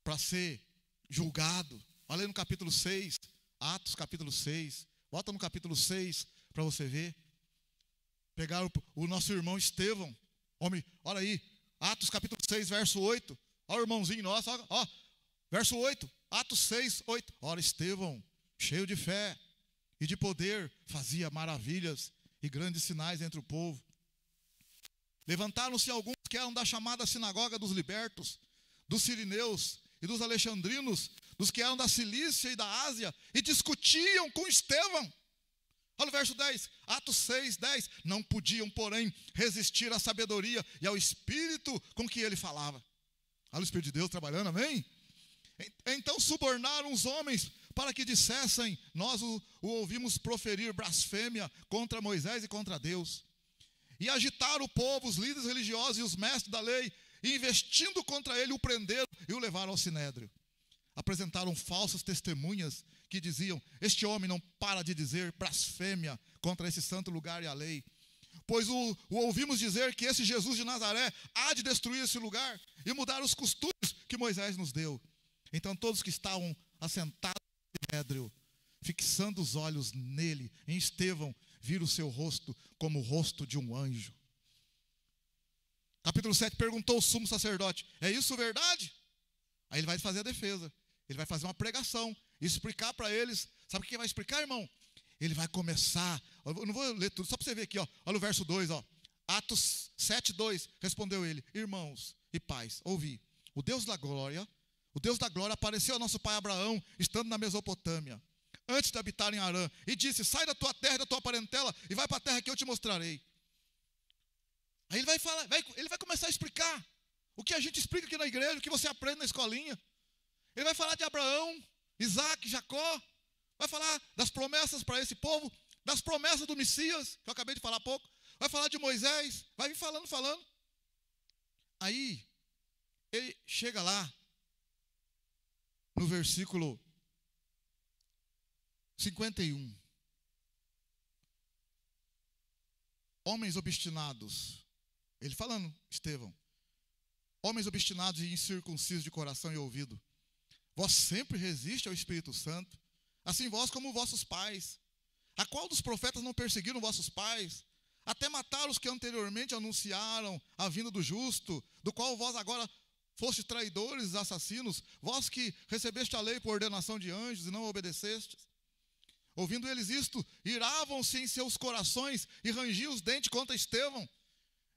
para ser julgado. Olha aí no capítulo 6, Atos capítulo 6. Volta no capítulo 6 para você ver. Pegaram o nosso irmão Estevão. Homem, olha aí, Atos capítulo 6, verso 8. Olha o irmãozinho nosso, ó, verso 8. Atos 6, 8. Ora, Estevão, cheio de fé e de poder, fazia maravilhas e grandes sinais entre o povo. Levantaram-se alguns que eram da chamada sinagoga dos libertos, dos sirineus e dos alexandrinos, dos que eram da Cilícia e da Ásia, e discutiam com Estevão. Olha o verso 10, Atos 6, 10. Não podiam, porém, resistir à sabedoria e ao espírito com que ele falava. Olha o Espírito de Deus trabalhando, amém? Então subornaram os homens para que dissessem: nós o ouvimos proferir blasfêmia contra Moisés e contra Deus. E agitaram o povo, os líderes religiosos e os mestres da lei, e investindo contra ele, o prenderam e o levaram ao sinédrio. Apresentaram falsas testemunhas que diziam: este homem não para de dizer blasfêmia contra esse santo lugar e a lei. Pois o ouvimos dizer que esse Jesus de Nazaré há de destruir esse lugar e mudar os costumes que Moisés nos deu. Então todos que estavam assentados no sinédrio, fixando os olhos nele, em Estevão, viram o seu rosto como o rosto de um anjo. Capítulo 7, perguntou o sumo sacerdote: é isso verdade? Aí ele vai fazer a defesa. Ele vai fazer uma pregação, explicar para eles. Sabe o que vai explicar, irmão? Ele vai começar, eu não vou ler tudo, só para você ver aqui, ó. Olha o verso 2, ó. Atos 7, 2, respondeu ele: irmãos e pais, ouvi, o Deus da glória apareceu ao nosso pai Abraão, estando na Mesopotâmia, antes de habitar em Harã, e disse: sai da tua terra e da tua parentela, e vai para a terra que eu te mostrarei. Aí ele vai falar, ele vai começar a explicar o que a gente explica aqui na igreja, o que você aprende na escolinha. Ele vai falar de Abraão, Isaac, Jacó, vai falar das promessas para esse povo, das promessas do Messias, que eu acabei de falar há pouco, vai falar de Moisés, vai vir falando. Aí, ele chega lá, no versículo 51. Homens obstinados, ele falando, Estevão, homens obstinados e incircuncisos de coração e ouvido, vós sempre resiste ao Espírito Santo, assim vós como vossos pais. A qual dos profetas não perseguiram vossos pais, até mataram os que anteriormente anunciaram a vinda do justo, do qual vós agora fostes traidores e assassinos, vós que recebeste a lei por ordenação de anjos e não obedecestes? Ouvindo eles isto, iravam-se em seus corações e rangiam os dentes contra Estevão.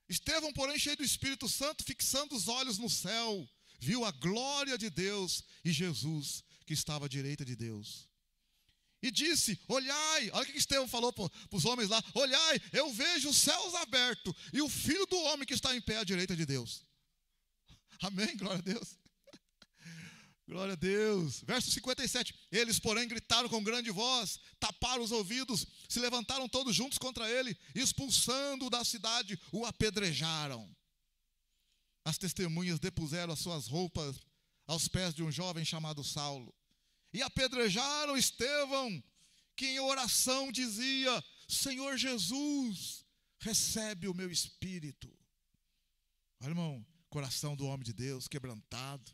Estevão, porém, cheio do Espírito Santo, fixando os olhos no céu, viu a glória de Deus e Jesus, que estava à direita de Deus. e disse: olhai, olha o que Estevão falou para os homens lá: olhai, eu vejo os céus abertos e o Filho do Homem que está em pé à direita de Deus. Amém, glória a Deus. Glória a Deus. Verso 57. Eles, porém, gritaram com grande voz, taparam os ouvidos, se levantaram todos juntos contra ele, expulsando-o da cidade, o apedrejaram. As testemunhas depuseram as suas roupas aos pés de um jovem chamado Saulo e apedrejaram Estevão, que em oração dizia: Senhor Jesus, recebe o meu espírito. Olha, irmão, coração do homem de Deus quebrantado.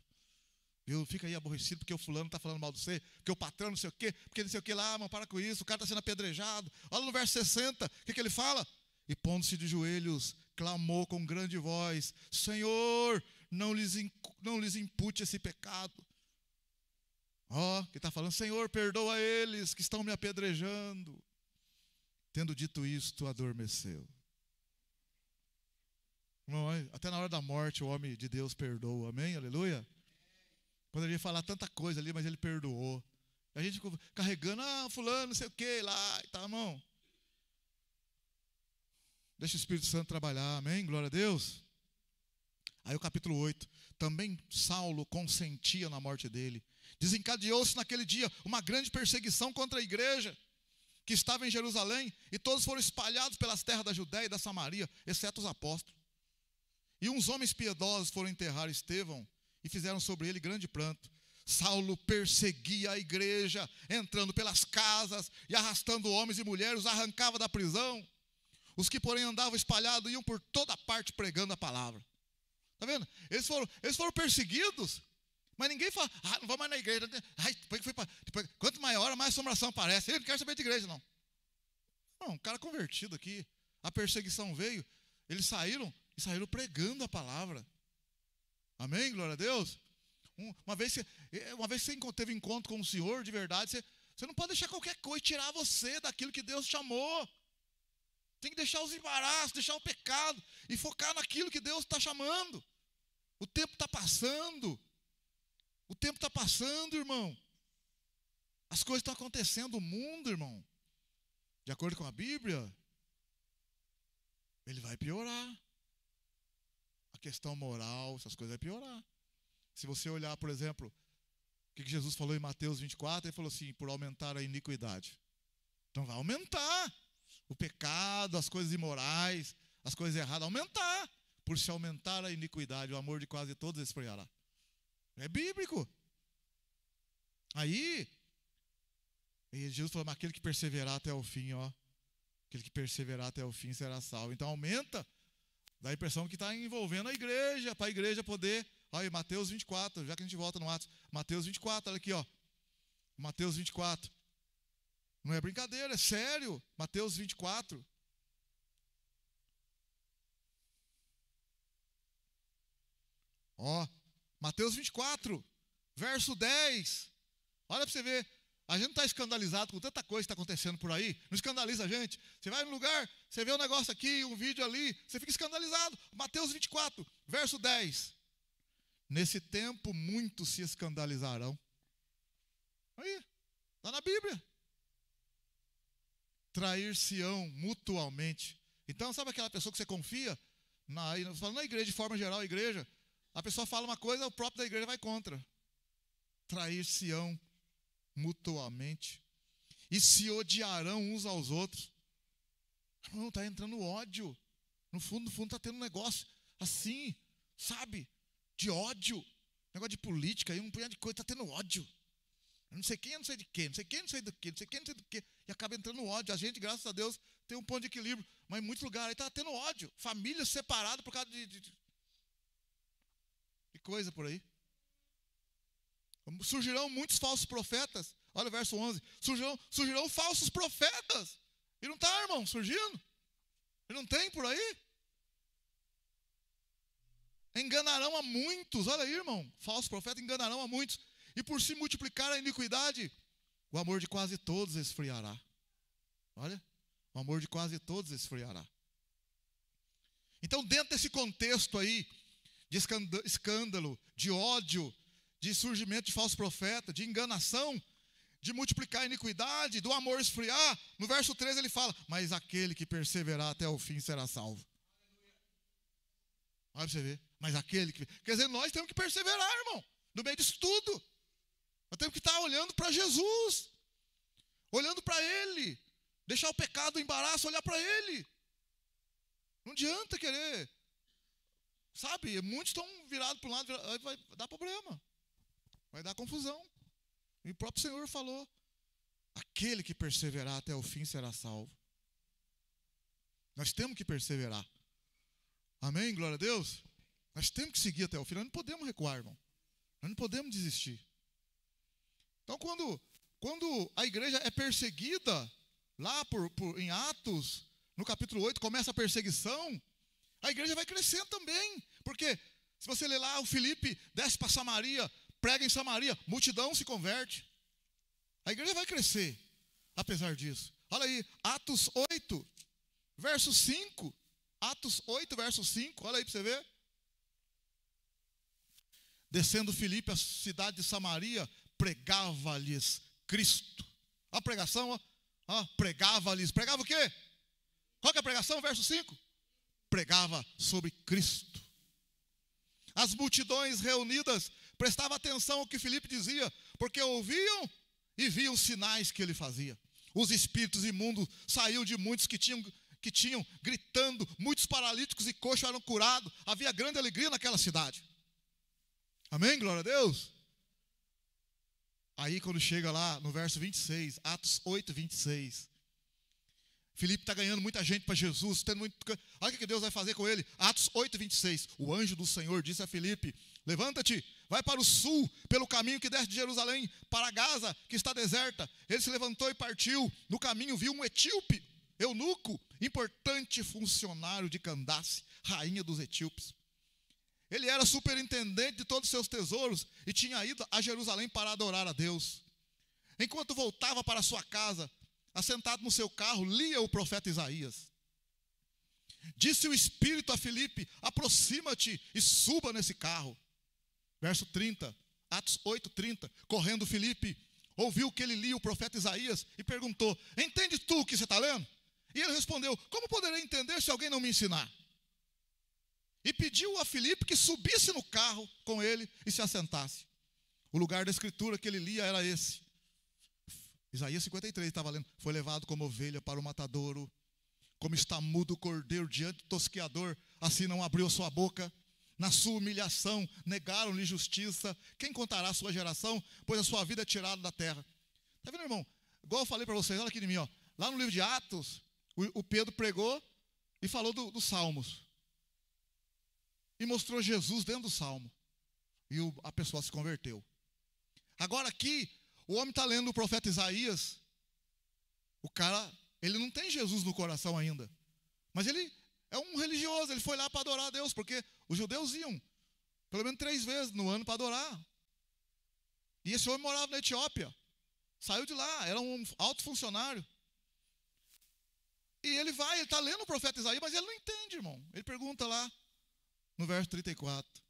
Viu? Fica aí aborrecido porque o fulano está falando mal de você, porque o patrão não sei o quê, porque não sei o que lá, irmão, para com isso, o cara está sendo apedrejado. Olha no verso 60, o que ele fala? E pondo-se de joelhos, clamou com grande voz: Senhor, não lhes impute esse pecado. Ó, que está falando: Senhor, perdoa eles que estão me apedrejando. Tendo dito isto, adormeceu. Irmão, até na hora da morte o homem de Deus perdoa, amém? Aleluia. Poderia falar tanta coisa ali, mas ele perdoou. A gente ficou carregando: fulano, não sei o que lá, e tá, irmão. Deixa o Espírito Santo trabalhar, amém? Glória a Deus. Aí o capítulo 8. Também Saulo consentia na morte dele. Desencadeou-se naquele dia uma grande perseguição contra a igreja que estava em Jerusalém, e todos foram espalhados pelas terras da Judéia e da Samaria, exceto os apóstolos. E uns homens piedosos foram enterrar Estevão e fizeram sobre ele grande pranto. Saulo perseguia a igreja, entrando pelas casas e arrastando homens e mulheres, os arrancava da prisão. Os que, porém, andavam espalhados iam por toda parte pregando a palavra. Está vendo? Eles foram perseguidos, mas ninguém fala: não vou mais na igreja. Depois, quanto maior, mais assombração aparece. Ele não quer saber de igreja, não. Não, um cara convertido aqui. A perseguição veio, eles saíram pregando a palavra. Amém? Glória a Deus. Uma vez você teve encontro com o Senhor de verdade, você não pode deixar qualquer coisa tirar você daquilo que Deus chamou. Tem que deixar os embaraços, deixar o pecado e focar naquilo que Deus está chamando. O tempo está passando. O tempo está passando, irmão. As coisas estão acontecendo no mundo, irmão. De acordo com a Bíblia, ele vai piorar. A questão moral, essas coisas vai piorar. Se você olhar, por exemplo, o que Jesus falou em Mateus 24, ele falou assim: por aumentar a iniquidade. Então vai aumentar. O pecado, as coisas imorais, as coisas erradas, aumentar. Por se aumentar a iniquidade, o amor de quase todos esfriará. É bíblico. Aí, Jesus falou: mas aquele que perseverar até o fim, ó, aquele que perseverar até o fim será salvo. Então aumenta, dá a impressão que está envolvendo a igreja, para a igreja poder. Olha, Mateus 24, já que a gente volta no Atos. Mateus 24, olha aqui, ó. Mateus 24. Não é brincadeira, é sério. Mateus 24. Ó, Mateus 24, verso 10. Olha para você ver. A gente não está escandalizado com tanta coisa que está acontecendo por aí. Não escandaliza a gente. Você vai no lugar, você vê um negócio aqui, um vídeo ali, você fica escandalizado. Mateus 24, verso 10. Nesse tempo muitos se escandalizarão. Aí, está na Bíblia. Trair-se-ão mutualmente. Então, sabe aquela pessoa que você confia? Falando na igreja, de forma geral, a igreja, a pessoa fala uma coisa, o próprio da igreja vai contra. Trair-se-ão mutuamente. E se odiarão uns aos outros. Não, está entrando ódio. No fundo está tendo um negócio assim, sabe? De ódio. Negócio de política, aí um punhado de coisa, está tendo ódio. Não sei quem, não sei de quê, não sei quem, não sei do quê, não sei quem, não sei do quê. E acaba entrando ódio. A gente, graças a Deus, tem um ponto de equilíbrio. Mas em muitos lugares aí está tendo ódio. Famílias separadas por causa de coisa por aí. Surgirão muitos falsos profetas. Olha o verso 11. Surgirão falsos profetas. E não está, irmão, surgindo? E não tem por aí? Enganarão a muitos. Olha aí, irmão. Falsos profetas enganarão a muitos. E por se multiplicar a iniquidade, o amor de quase todos esfriará. Olha, o amor de quase todos esfriará. Então, dentro desse contexto aí, de escândalo, de ódio, de surgimento de falso profeta, de enganação, de multiplicar a iniquidade, do amor esfriar. No verso 13 ele fala, mas aquele que perseverar até o fim será salvo. Olha para você ver, mas aquele que... Quer dizer, nós temos que perseverar, irmão, no meio disso tudo. Nós temos que estar olhando para Jesus, olhando para Ele, deixar o pecado, o embaraço, olhar para Ele. Não adianta querer, sabe, muitos estão virados para um lado, vai dar problema, vai dar confusão. E o próprio Senhor falou, aquele que perseverar até o fim será salvo. Nós temos que perseverar. Amém? Glória a Deus. Nós temos que seguir até o fim. Nós não podemos recuar, irmão. Nós não podemos desistir. Então, quando a igreja é perseguida, lá em Atos, no capítulo 8, começa a perseguição, a igreja vai crescendo também. Porque, se você ler lá, o Filipe desce para Samaria, prega em Samaria, multidão se converte. A igreja vai crescer, apesar disso. Olha aí, Atos 8, verso 5. Atos 8, verso 5, olha aí para você ver. Descendo Filipe à cidade de Samaria, pregava-lhes Cristo. A pregação, pregava-lhes. Pregava o quê? Qual que é a pregação? Verso 5. Pregava sobre Cristo. As multidões reunidas prestavam atenção ao que Filipe dizia, porque ouviam e viam os sinais que ele fazia. Os espíritos imundos saíam de muitos que tinham gritando, muitos paralíticos e coxos eram curados. Havia grande alegria naquela cidade. Amém? Glória a Deus. Aí quando chega lá no verso 26, Atos 8, 26, Filipe está ganhando muita gente para Jesus, olha o que Deus vai fazer com ele. Atos 8, 26, o anjo do Senhor disse a Filipe, levanta-te, vai para o sul, pelo caminho que desce de Jerusalém, para Gaza, que está deserta. Ele se levantou e partiu. No caminho viu um etíope, eunuco, importante funcionário de Candace, rainha dos etíopes. Ele era superintendente de todos os seus tesouros e tinha ido a Jerusalém para adorar a Deus. Enquanto voltava para sua casa, assentado no seu carro, lia o profeta Isaías. Disse o Espírito a Filipe, aproxima-te e suba nesse carro. Verso 30, Atos 8, 30. Correndo Filipe, ouviu que ele lia o profeta Isaías e perguntou, entende tu o que você está lendo? E ele respondeu, como poderei entender se alguém não me ensinar? E pediu a Filipe que subisse no carro com ele e se assentasse. O lugar da escritura que ele lia era esse. Isaías 53 estava lendo. Foi levado como ovelha para o matadouro, como está mudo o cordeiro diante do tosqueador, assim não abriu sua boca. Na sua humilhação negaram-lhe justiça. Quem contará a sua geração? Pois a sua vida é tirada da terra. Está vendo, irmão? Igual eu falei para vocês, olha aqui em mim, ó. Lá no livro de Atos, o Pedro pregou e falou dos Salmos. E mostrou Jesus dentro do Salmo. E a pessoa se converteu. Agora aqui, o homem está lendo o profeta Isaías. O cara, ele não tem Jesus no coração ainda. Mas ele é um religioso, ele foi lá para adorar a Deus, porque os judeus iam pelo menos 3 vezes no ano para adorar. E esse homem morava na Etiópia. Saiu de lá, era um alto funcionário. E ele está lendo o profeta Isaías, mas ele não entende, irmão. Ele pergunta lá, no verso 34.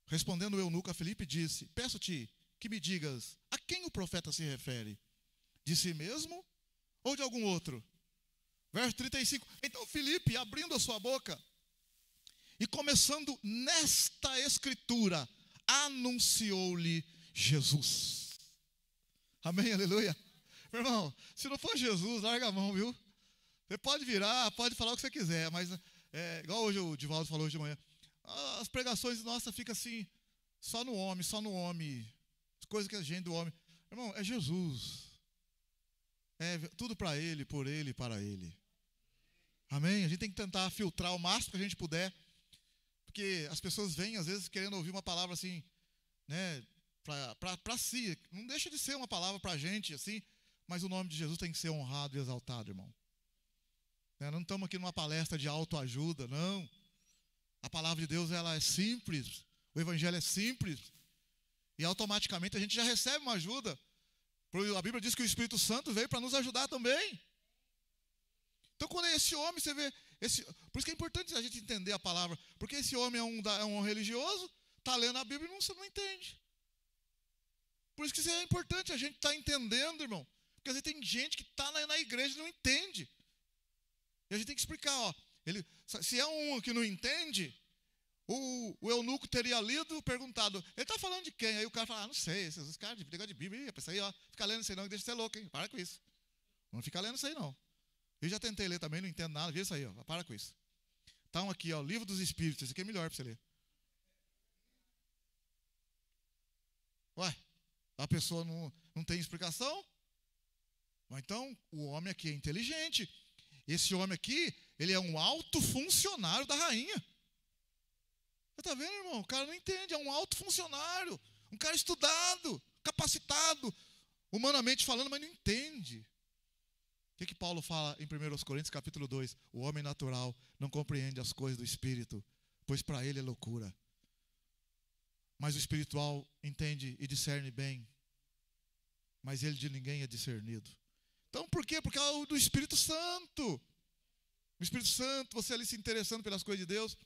Respondendo o eunuco a Filipe, disse, peço-te que me digas, a quem o profeta se refere? De si mesmo ou de algum outro? Verso 35. Então Filipe, abrindo a sua boca e começando nesta escritura, anunciou-lhe Jesus. Amém, aleluia. Meu irmão, se não for Jesus, larga a mão, viu? Você pode virar, pode falar o que você quiser, mas igual hoje o Divaldo falou hoje de manhã, as pregações nossas ficam assim, só no homem, as coisas que a gente do homem. Irmão, é Jesus. É tudo para Ele, por Ele e para Ele. Amém? A gente tem que tentar filtrar o máximo que a gente puder, porque as pessoas vêm às vezes querendo ouvir uma palavra assim, né, para si. Não deixa de ser uma palavra para a gente assim, mas o nome de Jesus tem que ser honrado e exaltado, irmão. Não estamos aqui numa palestra de autoajuda, não. A palavra de Deus, ela é simples, o evangelho é simples, e automaticamente a gente já recebe uma ajuda. A Bíblia diz que o Espírito Santo veio para nos ajudar também. Então quando é esse homem, você vê, por isso que é importante a gente entender a palavra, porque esse homem é um religioso, está lendo a Bíblia e não entende. Por isso que isso é importante a gente estar entendendo, irmão. Porque às vezes tem gente que está na igreja e não entende. E a gente tem que explicar, ó. Se é um que não entende, o eunuco teria lido, perguntado, ele está falando de quem? Aí o cara fala, não sei, esses caras de briga de Bíblia, isso aí, ó, fica lendo isso aí não, que deixa de ser louco, hein? Para com isso. Não fica lendo isso aí não. Eu já tentei ler também, não entendo nada, vê isso aí, ó, para com isso. Tá aqui, ó, Livro dos Espíritos, esse aqui é melhor para você ler. Ué, a pessoa não tem explicação? Então, o homem aqui é inteligente. Esse homem aqui, ele é um alto funcionário da rainha. Você está vendo, irmão? O cara não entende, é um alto funcionário. Um cara estudado, capacitado, humanamente falando, mas não entende. O que Paulo fala em 1 Coríntios capítulo 2? O homem natural não compreende as coisas do Espírito, pois para ele é loucura. Mas o espiritual entende e discerne bem, mas ele de ninguém é discernido. Então por quê? Porque é o do Espírito Santo. O Espírito Santo, você ali se interessando pelas coisas de Deus.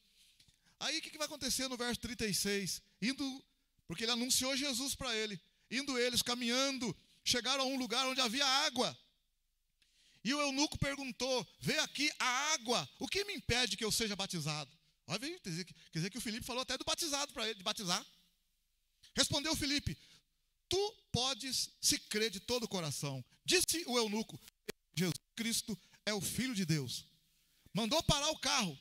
Aí o que vai acontecer no verso 36? Porque ele anunciou Jesus para ele. Indo eles, caminhando, chegaram a um lugar onde havia água. E o eunuco perguntou, vê aqui a água, o que me impede que eu seja batizado? Olha, quer dizer que o Filipe falou até do batizado para ele, de batizar. Respondeu Filipe, tu podes se crer de todo o coração. Disse o eunuco, Jesus Cristo é o Filho de Deus. Mandou parar o carro,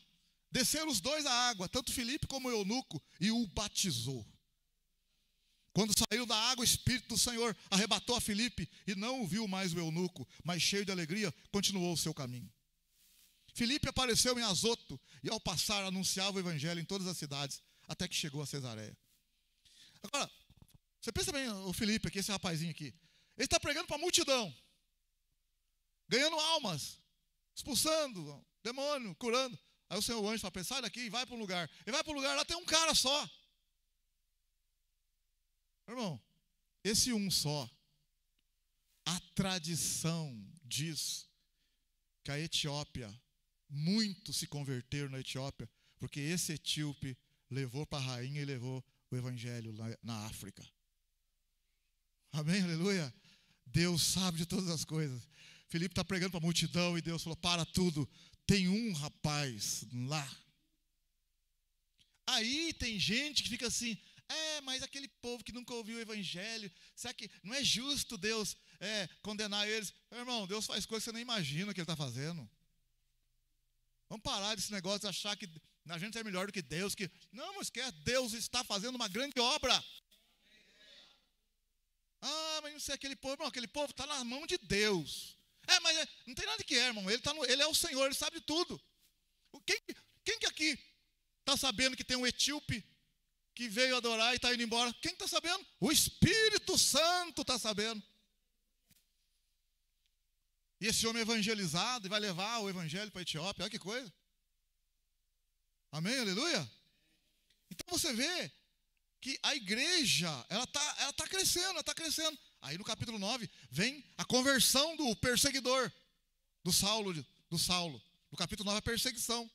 desceram os dois à água, tanto Filipe como o eunuco, e o batizou. Quando saíram da água, o Espírito do Senhor arrebatou a Filipe e não o viu mais o eunuco, mas cheio de alegria, continuou o seu caminho. Filipe apareceu em Azoto e ao passar anunciava o evangelho em todas as cidades, até que chegou a Cesareia. Agora, você pensa bem o Filipe aqui, esse rapazinho aqui. Ele está pregando para a multidão, ganhando almas, expulsando demônio, curando. Aí o Senhor o anjo fala, sai daqui e vai para um lugar. Ele vai para um lugar, lá tem um cara só. Irmão, esse um só, a tradição diz que a Etiópia, muitos se converteram na Etiópia, porque esse etíope levou para a rainha e levou o evangelho na África. Amém, aleluia. Deus sabe de todas as coisas. Filipe está pregando para a multidão e Deus falou, para tudo, tem um rapaz lá. Aí tem gente que fica assim, mas aquele povo que nunca ouviu o evangelho, será que não é justo Deus condenar eles? Irmão, Deus faz coisas que você nem imagina que Ele está fazendo. Vamos parar desse negócio de achar que a gente é melhor do que Deus. Não, mas Deus está fazendo uma grande obra. Mas não sei aquele povo. Irmão, aquele povo está na mão de Deus. Mas não tem nada que irmão. Ele é o Senhor, Ele sabe de tudo. Quem que aqui está sabendo que tem um etíope que veio adorar e está indo embora? Quem está sabendo? O Espírito Santo está sabendo. E esse homem evangelizado, e vai levar o evangelho para a Etiópia, olha que coisa. Amém, aleluia? Então você vê que a igreja, ela está crescendo, ela está crescendo. Aí no capítulo 9, vem a conversão do perseguidor, do Saulo. No capítulo 9, a perseguição.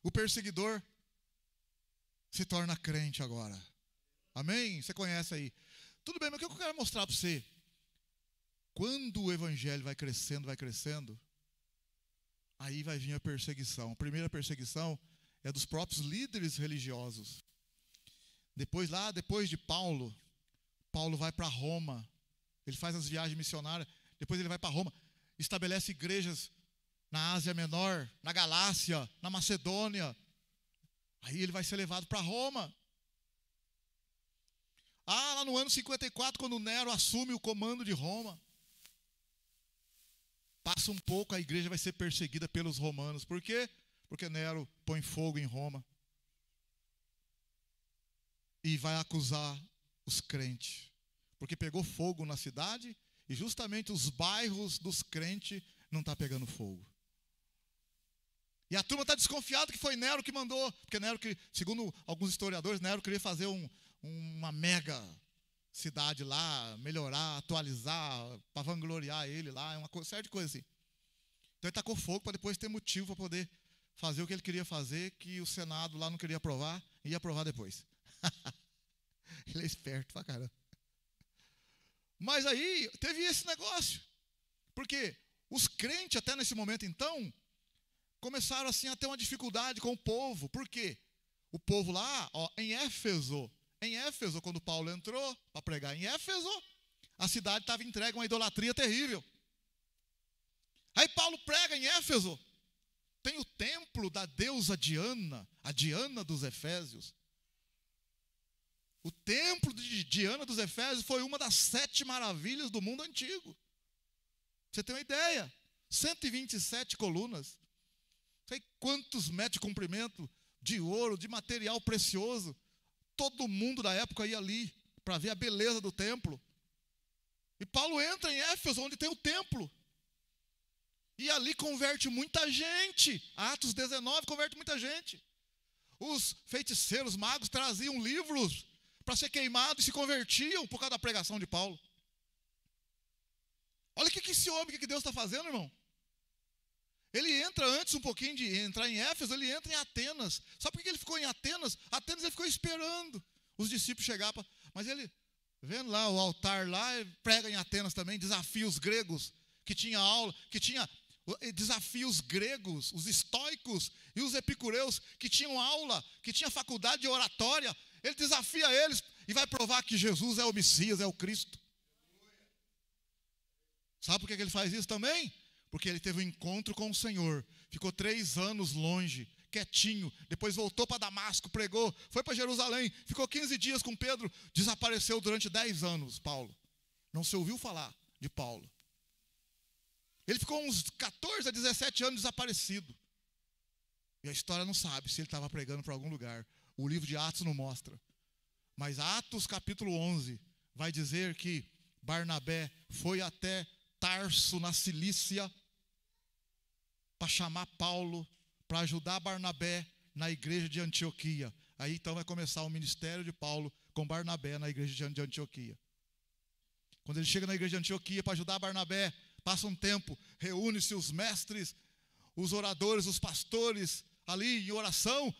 O perseguidor se torna crente agora. Amém? Você conhece aí. Tudo bem, mas o que eu quero mostrar para você? Quando o evangelho vai crescendo, aí vai vir a perseguição. A primeira perseguição é dos próprios líderes religiosos. Depois de Paulo vai para Roma. Ele faz as viagens missionárias. Depois ele vai para Roma. Estabelece igrejas na Ásia Menor, na Galácia, na Macedônia. Aí ele vai ser levado para Roma. Lá no ano 54, quando Nero assume o comando de Roma, passa um pouco, a igreja vai ser perseguida pelos romanos. Por quê? Porque Nero põe fogo em Roma e vai acusar os crentes. Porque pegou fogo na cidade e justamente os bairros dos crentes não estão pegando fogo. E a turma está desconfiada que foi Nero que mandou, porque Nero, segundo alguns historiadores, Nero queria fazer uma mega cidade lá, melhorar, atualizar, para vangloriar ele lá, uma série de coisas assim. Então ele tacou fogo para depois ter motivo para poder fazer o que ele queria fazer, que o Senado lá não queria aprovar, e ia aprovar depois. Ele é esperto pra caramba. Mas aí teve esse negócio. Porque os crentes, até nesse momento então, começaram assim a ter uma dificuldade com o povo. Por quê? O povo lá, ó, em Éfeso, quando Paulo entrou para pregar em Éfeso, a cidade estava entregue a uma idolatria terrível. Aí Paulo prega em Éfeso, tem o templo da deusa Diana, a Diana dos Efésios. O templo de Diana dos Efésios foi uma das 7 maravilhas do mundo antigo. Você tem uma ideia? 127 colunas. Sei quantos metros de comprimento, de ouro, de material precioso. Todo mundo da época ia ali para ver a beleza do templo. E Paulo entra em Éfeso, onde tem o templo. E ali converte muita gente. Atos 19 converte muita gente. Os feiticeiros, magos, traziam livros para ser queimados e se convertiam por causa da pregação de Paulo. Olha o que esse homem, o que Deus está fazendo, irmão. Ele entra antes um pouquinho de entrar em Éfeso, ele entra em Atenas. Sabe por que ele ficou em Atenas? Atenas ele ficou esperando os discípulos chegarem. Mas ele, vendo lá o altar lá, prega em Atenas também, desafia os gregos, que tinha aula, que tinha desafia os gregos, os estoicos e os epicureus, que tinham aula, que tinha faculdade de oratória. Ele desafia eles e vai provar que Jesus é o Messias, é o Cristo. Sabe por que ele faz isso também? Porque ele teve um encontro com o Senhor, ficou 3 anos longe, quietinho, depois voltou para Damasco, pregou, foi para Jerusalém, ficou 15 dias com Pedro, desapareceu durante 10 anos, Paulo. Não se ouviu falar de Paulo. Ele ficou uns 14 a 17 anos desaparecido. E a história não sabe se ele estava pregando para algum lugar. O livro de Atos não mostra. Mas Atos capítulo 11 vai dizer que Barnabé foi até Tarso, na Cilícia, para chamar Paulo, para ajudar Barnabé na igreja de Antioquia. Aí então vai começar o ministério de Paulo com Barnabé na igreja de Antioquia. Quando ele chega na igreja de Antioquia para ajudar Barnabé, passa um tempo, reúne-se os mestres, os oradores, os pastores, ali em oração,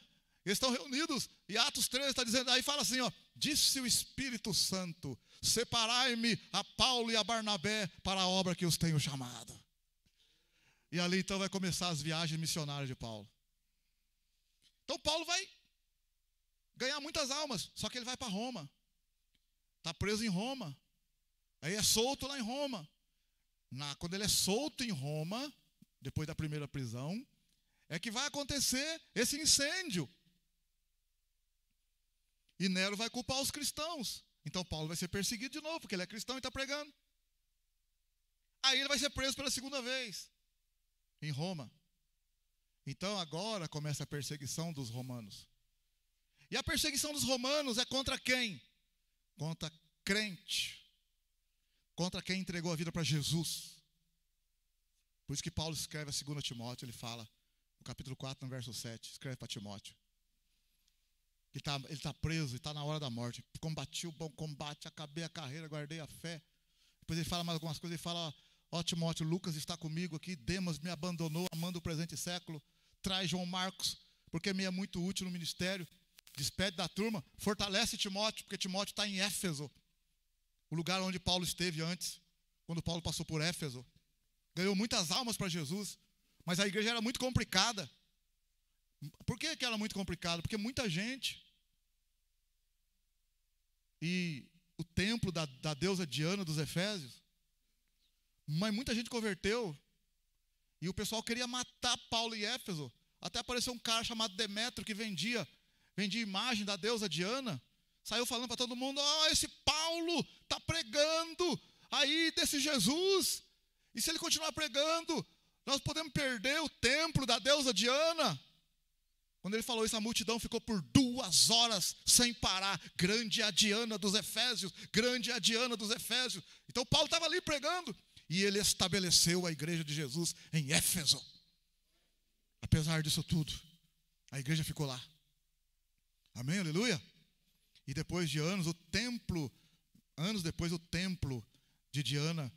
eles estão reunidos, e Atos 13 está dizendo, aí fala assim, ó, disse o Espírito Santo, separai-me a Paulo e a Barnabé para a obra que os tenho chamado. E ali então vai começar as viagens missionárias de Paulo. Então Paulo vai ganhar muitas almas, só que ele vai para Roma. Está preso em Roma. Aí é solto lá em Roma. Quando ele é solto em Roma, depois da primeira prisão, é que vai acontecer esse incêndio. E Nero vai culpar os cristãos. Então Paulo vai ser perseguido de novo, porque ele é cristão e está pregando. Aí ele vai ser preso pela segunda vez, em Roma. Então agora começa a perseguição dos romanos. E a perseguição dos romanos é contra quem? Contra crente. Contra quem entregou a vida para Jesus. Por isso que Paulo escreve a 2 Timóteo, ele fala, no capítulo 4, no verso 7, escreve para Timóteo. Ele está preso e está na hora da morte. Combati o bom combate, acabei a carreira, guardei a fé. Depois ele fala mais algumas coisas, ele fala, ó Timóteo, Lucas está comigo aqui, Demas me abandonou, amando o presente século. Traz João Marcos, porque me é muito útil no ministério. Despede da turma, fortalece Timóteo, porque Timóteo está em Éfeso. O lugar onde Paulo esteve antes, quando Paulo passou por Éfeso. Ganhou muitas almas para Jesus, mas a igreja era muito complicada. Por que era muito complicada? Porque muita gente. E o templo da deusa Diana dos Efésios, mas muita gente converteu. E o pessoal queria matar Paulo em Éfeso. Até apareceu um cara chamado Demétrio que vendia imagem da deusa Diana. Saiu falando para todo mundo, esse Paulo está pregando aí desse Jesus. E se ele continuar pregando, nós podemos perder o templo da deusa Diana. Quando ele falou isso, a multidão ficou por 2 horas sem parar. Grande é a Diana dos Efésios, grande é a Diana dos Efésios. Então Paulo estava ali pregando. E ele estabeleceu a igreja de Jesus em Éfeso. Apesar disso tudo, a igreja ficou lá. Amém, aleluia? E depois de anos depois o templo de Diana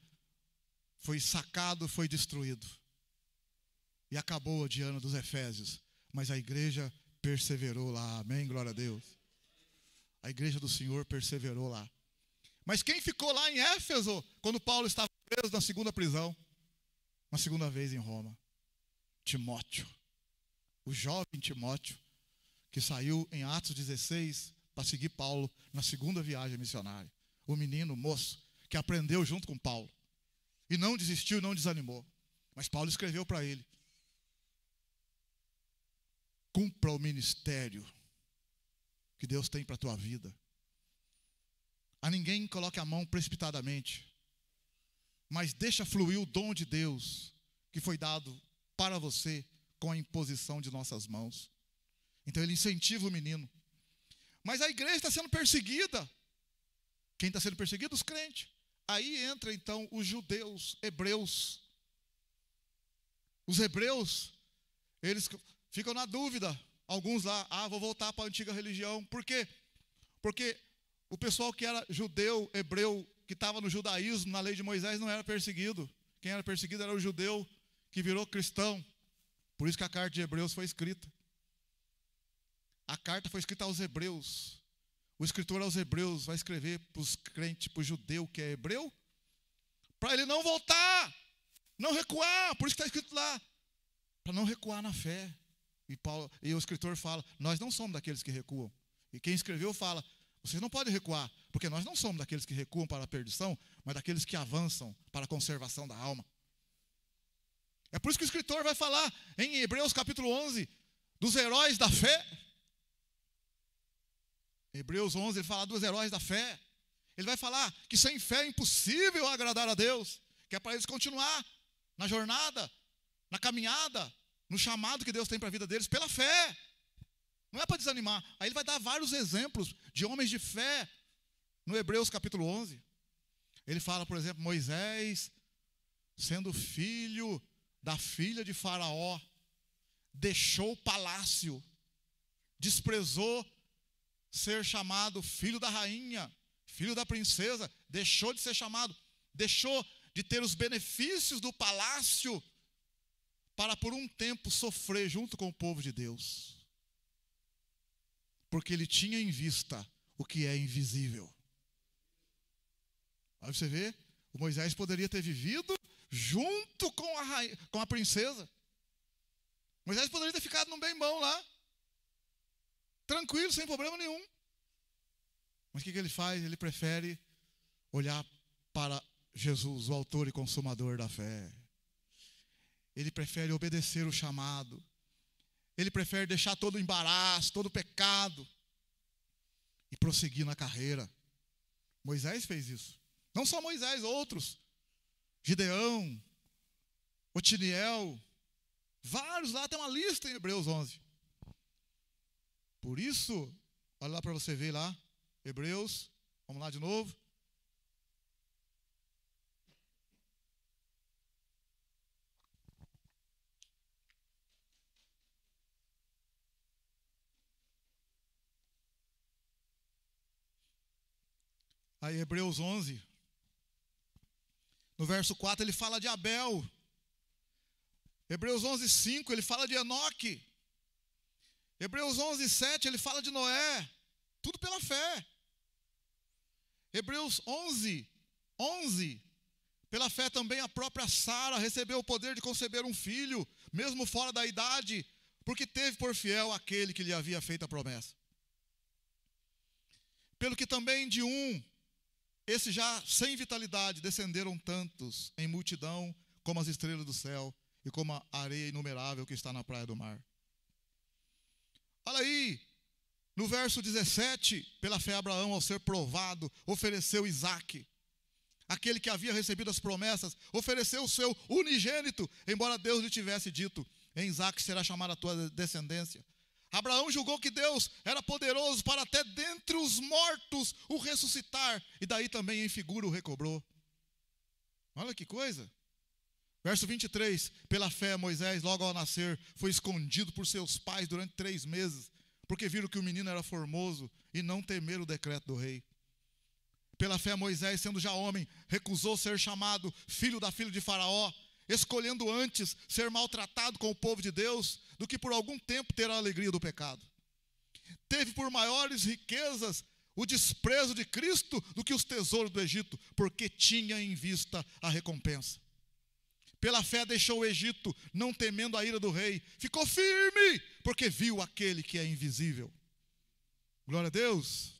foi sacado, foi destruído. E acabou a Diana dos Efésios. Mas a igreja perseverou lá. Amém, glória a Deus. A igreja do Senhor perseverou lá. Mas quem ficou lá em Éfeso, quando Paulo estava preso na segunda prisão, na segunda vez em Roma? Timóteo, o jovem Timóteo, que saiu em Atos 16 para seguir Paulo na segunda viagem missionária. O menino, o moço, que aprendeu junto com Paulo. E não desistiu, não desanimou. Mas Paulo escreveu para ele: cumpra o ministério que Deus tem para a tua vida. A ninguém coloque a mão precipitadamente, mas deixa fluir o dom de Deus que foi dado para você com a imposição de nossas mãos. Então ele incentiva o menino. Mas a igreja está sendo perseguida. Quem está sendo perseguido? Os crentes. Aí entra então os judeus, hebreus. Os hebreus, eles ficam na dúvida. Alguns lá, vou voltar para a antiga religião. Por quê? Porque o pessoal que era judeu, hebreu, que estava no judaísmo, na lei de Moisés, não era perseguido. Quem era perseguido era o judeu que virou cristão. Por isso que a carta de Hebreus foi escrita. A carta foi escrita aos hebreus. O escritor aos hebreus vai escrever para os crentes, para o judeu que é hebreu, para ele não voltar, não recuar. Por isso que está escrito lá, para não recuar na fé. E o escritor fala, nós não somos daqueles que recuam. E quem escreveu fala, vocês não podem recuar, porque nós não somos daqueles que recuam para a perdição, mas daqueles que avançam para a conservação da alma. É por isso que o escritor vai falar em Hebreus capítulo 11, dos heróis da fé. Hebreus 11, ele fala dos heróis da fé. Ele vai falar que sem fé é impossível agradar a Deus, que é para eles continuar na jornada, na caminhada, no chamado que Deus tem para a vida deles, pela fé. Não é para desanimar. Aí ele vai dar vários exemplos de homens de fé no Hebreus capítulo 11. Ele fala, por exemplo, Moisés, sendo filho da filha de Faraó, deixou o palácio, desprezou ser chamado filho da rainha, filho da princesa, deixou de ser chamado, deixou de ter os benefícios do palácio, para por um tempo sofrer junto com o povo de Deus. Porque ele tinha em vista o que é invisível. Aí você vê, o Moisés poderia ter vivido junto com a princesa. Moisés poderia ter ficado num bem bom lá, tranquilo, sem problema nenhum. Mas o que ele faz? Ele prefere olhar para Jesus, o autor e consumador da fé. Ele prefere obedecer o chamado. Ele prefere deixar todo o embaraço, todo o pecado e prosseguir na carreira. Moisés fez isso. Não só Moisés, outros. Gideão, Otiniel, vários lá, tem uma lista em Hebreus 11. Por isso, olha lá para você ver lá, Hebreus, vamos lá de novo. Aí Hebreus 11, no verso 4 ele fala de Abel. Hebreus 11, 5 ele fala de Enoque. Hebreus 11, 7 ele fala de Noé. Tudo pela fé. Hebreus 11, 11, pela fé também a própria Sara recebeu o poder de conceber um filho, mesmo fora da idade, porque teve por fiel aquele que lhe havia feito a promessa. Pelo que também de um, esse já sem vitalidade, descenderam tantos em multidão como as estrelas do céu e como a areia inumerável que está na praia do mar. Olha aí, no verso 17, pela fé Abraão, ao ser provado, ofereceu Isaque. Aquele que havia recebido as promessas, ofereceu o seu unigênito, embora Deus lhe tivesse dito, em Isaque será chamada a tua descendência. Abraão julgou que Deus era poderoso para até dentre os mortos o ressuscitar, e daí também em figura o recobrou. Olha que coisa. Verso 23, pela fé Moisés, logo ao nascer, foi escondido por seus pais durante 3 meses, porque viram que o menino era formoso e não temeram o decreto do rei. Pela fé Moisés, sendo já homem, recusou ser chamado filho da filha de Faraó, escolhendo antes ser maltratado com o povo de Deus, do que por algum tempo ter a alegria do pecado. Teve por maiores riquezas o desprezo de Cristo do que os tesouros do Egito, porque tinha em vista a recompensa. Pela fé deixou o Egito, não temendo a ira do rei. Ficou firme, porque viu aquele que é invisível. Glória a Deus.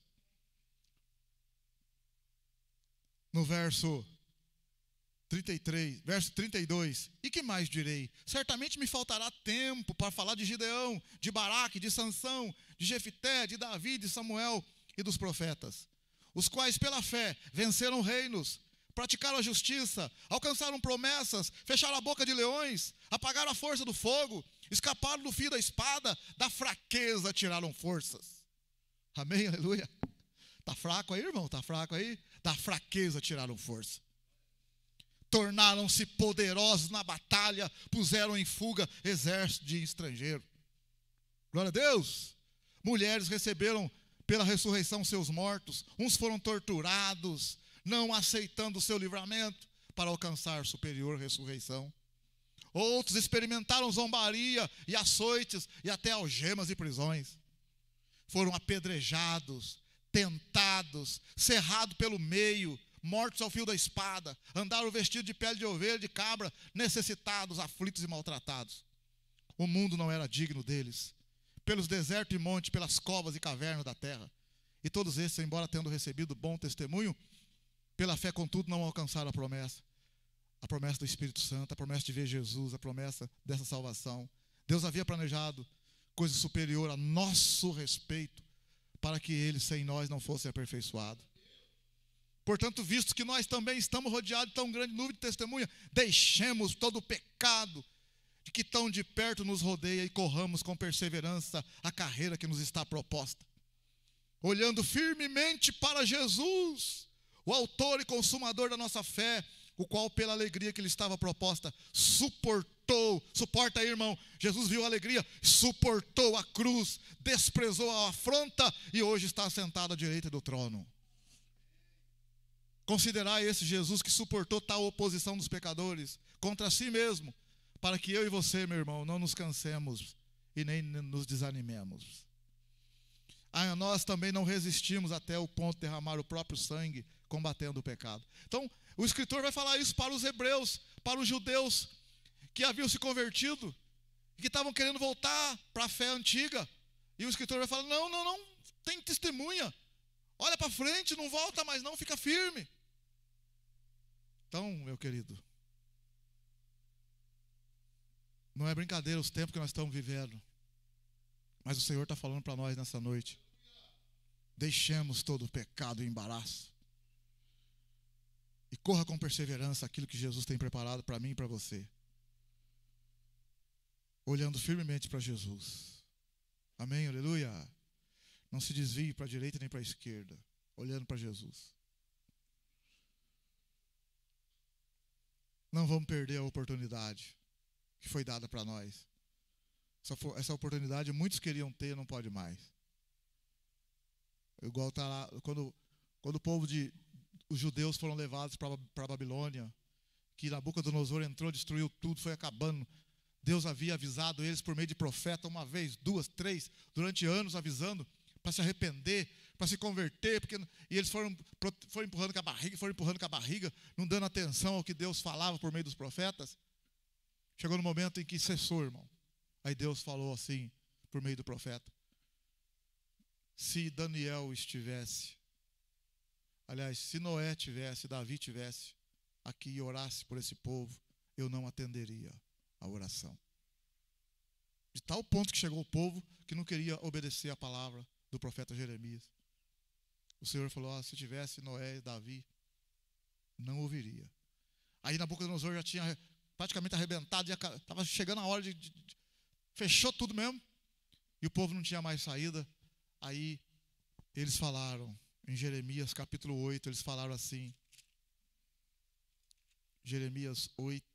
No verso 33, verso 32. E que mais direi? Certamente me faltará tempo para falar de Gideão, de Baraque, de Sansão, de Jefité, de Davi, de Samuel e dos profetas, os quais pela fé venceram reinos, praticaram a justiça, alcançaram promessas, fecharam a boca de leões, apagaram a força do fogo, escaparam do fio da espada, da fraqueza tiraram forças. Amém, aleluia. Está fraco aí, irmão? Está fraco aí? Da fraqueza tiraram força. Tornaram-se poderosos na batalha, puseram em fuga exército de estrangeiro. Glória a Deus. Mulheres receberam pela ressurreição seus mortos, uns foram torturados, não aceitando o seu livramento para alcançar superior ressurreição. Outros experimentaram zombaria e açoites e até algemas e prisões. Foram apedrejados, tentados, cerrados pelo meio, mortos ao fio da espada, andaram vestidos de pele de ovelha, de cabra, necessitados, aflitos e maltratados. O mundo não era digno deles. Pelos desertos e montes, pelas covas e cavernas da terra. E todos esses, embora tendo recebido bom testemunho, pela fé, contudo, não alcançaram a promessa do Espírito Santo, a promessa de ver Jesus, a promessa dessa salvação. Deus havia planejado coisa superior a nosso respeito, para que ele, sem nós, não fosse aperfeiçoado. Portanto, visto que nós também estamos rodeados de tão grande nuvem de testemunha, deixemos todo o pecado de que tão de perto nos rodeia e corramos com perseverança a carreira que nos está proposta. Olhando firmemente para Jesus, o autor e consumador da nossa fé, o qual pela alegria que lhe estava proposta, suporta aí, irmão, Jesus viu a alegria, suportou a cruz, desprezou a afronta e hoje está sentado à direita do trono. Considerai esse Jesus que suportou tal oposição dos pecadores contra si mesmo, para que eu e você, meu irmão, não nos cansemos e nem nos desanimemos. Nós também não resistimos até o ponto de derramar o próprio sangue, combatendo o pecado. Então, o escritor vai falar isso para os hebreus, para os judeus que haviam se convertido, que estavam querendo voltar para a fé antiga. E o escritor vai falar, não, tem testemunha. Olha para frente, não volta mais não, fica firme. Então, meu querido, não é brincadeira os tempos que nós estamos vivendo. Mas o Senhor está falando para nós nessa noite. Deixemos todo o pecado e embaraço. E corra com perseverança aquilo que Jesus tem preparado para mim e para você. Olhando firmemente para Jesus. Amém, aleluia. Não se desvie para a direita nem para a esquerda. Olhando para Jesus. Não vamos perder a oportunidade que foi dada para nós. Essa oportunidade muitos queriam ter, não pode mais. Igual está lá, quando o povo os judeus foram levados para a Babilônia, que Nabucodonosor entrou, destruiu tudo, foi acabando. Deus havia avisado eles por meio de profeta, uma vez, duas, três, durante anos avisando, para se arrepender, para se converter, e eles foram empurrando com a barriga, não dando atenção ao que Deus falava por meio dos profetas. Chegou no momento em que cessou, irmão. Aí Deus falou assim, por meio do profeta: se Daniel estivesse, aliás, se Noé tivesse, Davi tivesse aqui e orasse por esse povo, eu não atenderia a oração. De tal ponto que chegou o povo que não queria obedecer a palavra do profeta Jeremias. O Senhor falou, se tivesse Noé e Davi, não ouviria. Aí Nabucodonosor já tinha praticamente arrebentado, estava chegando a hora fechou tudo mesmo, e o povo não tinha mais saída. Aí eles falaram, em Jeremias capítulo 8, eles falaram assim, Jeremias 8,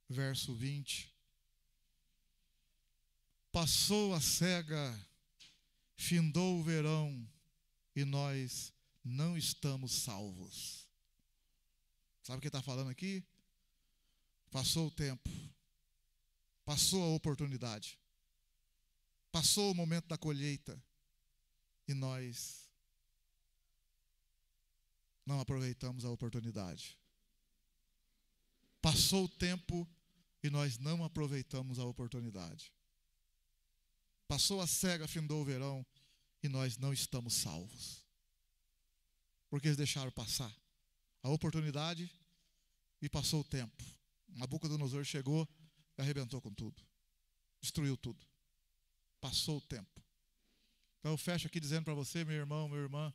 verso 20. Passou a cega, findou o verão, e nós não estamos salvos. Sabe o que está falando aqui? Passou o tempo. Passou a oportunidade. Passou o momento da colheita. E nós não aproveitamos a oportunidade. Passou o tempo e nós não aproveitamos a oportunidade. Passou a cega, findou o verão e nós não estamos salvos. Porque eles deixaram passar a oportunidade e passou o tempo. Nabucodonosor chegou e arrebentou com tudo. Destruiu tudo. Passou o tempo. Então eu fecho aqui dizendo para você, meu irmão, minha irmã,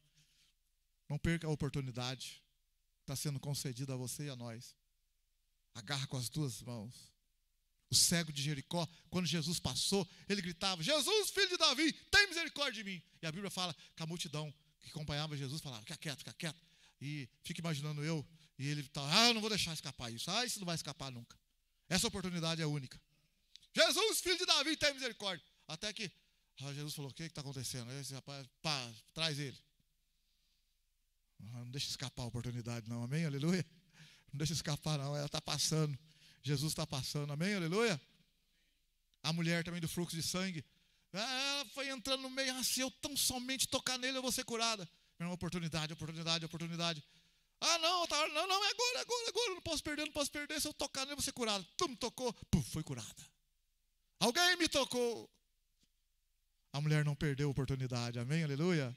não perca a oportunidade. Está sendo concedida a você e a nós. Agarra com as duas mãos. O cego de Jericó, quando Jesus passou, ele gritava: Jesus, filho de Davi, tem misericórdia de mim. E a Bíblia fala que a multidão que acompanhava Jesus falava: fica quieto, fica quieto. E fica imaginando eu, e ele estava: eu não vou deixar escapar isso. Isso não vai escapar nunca. Essa oportunidade é única. Jesus, filho de Davi, tem misericórdia. Até que Jesus falou: o que está acontecendo? Esse rapaz, pá, traz ele. Não deixa escapar a oportunidade não, amém, aleluia. Não deixa escapar não, ela está passando. Jesus está passando, amém, aleluia. A mulher também do fluxo de sangue, ela foi entrando no meio, se eu tão somente tocar nele eu vou ser curada. Uma oportunidade. Não, é agora, não posso perder, se eu tocar nele eu vou ser curada. Tu me tocou, foi curada. Alguém me tocou. A mulher não perdeu a oportunidade, amém, aleluia.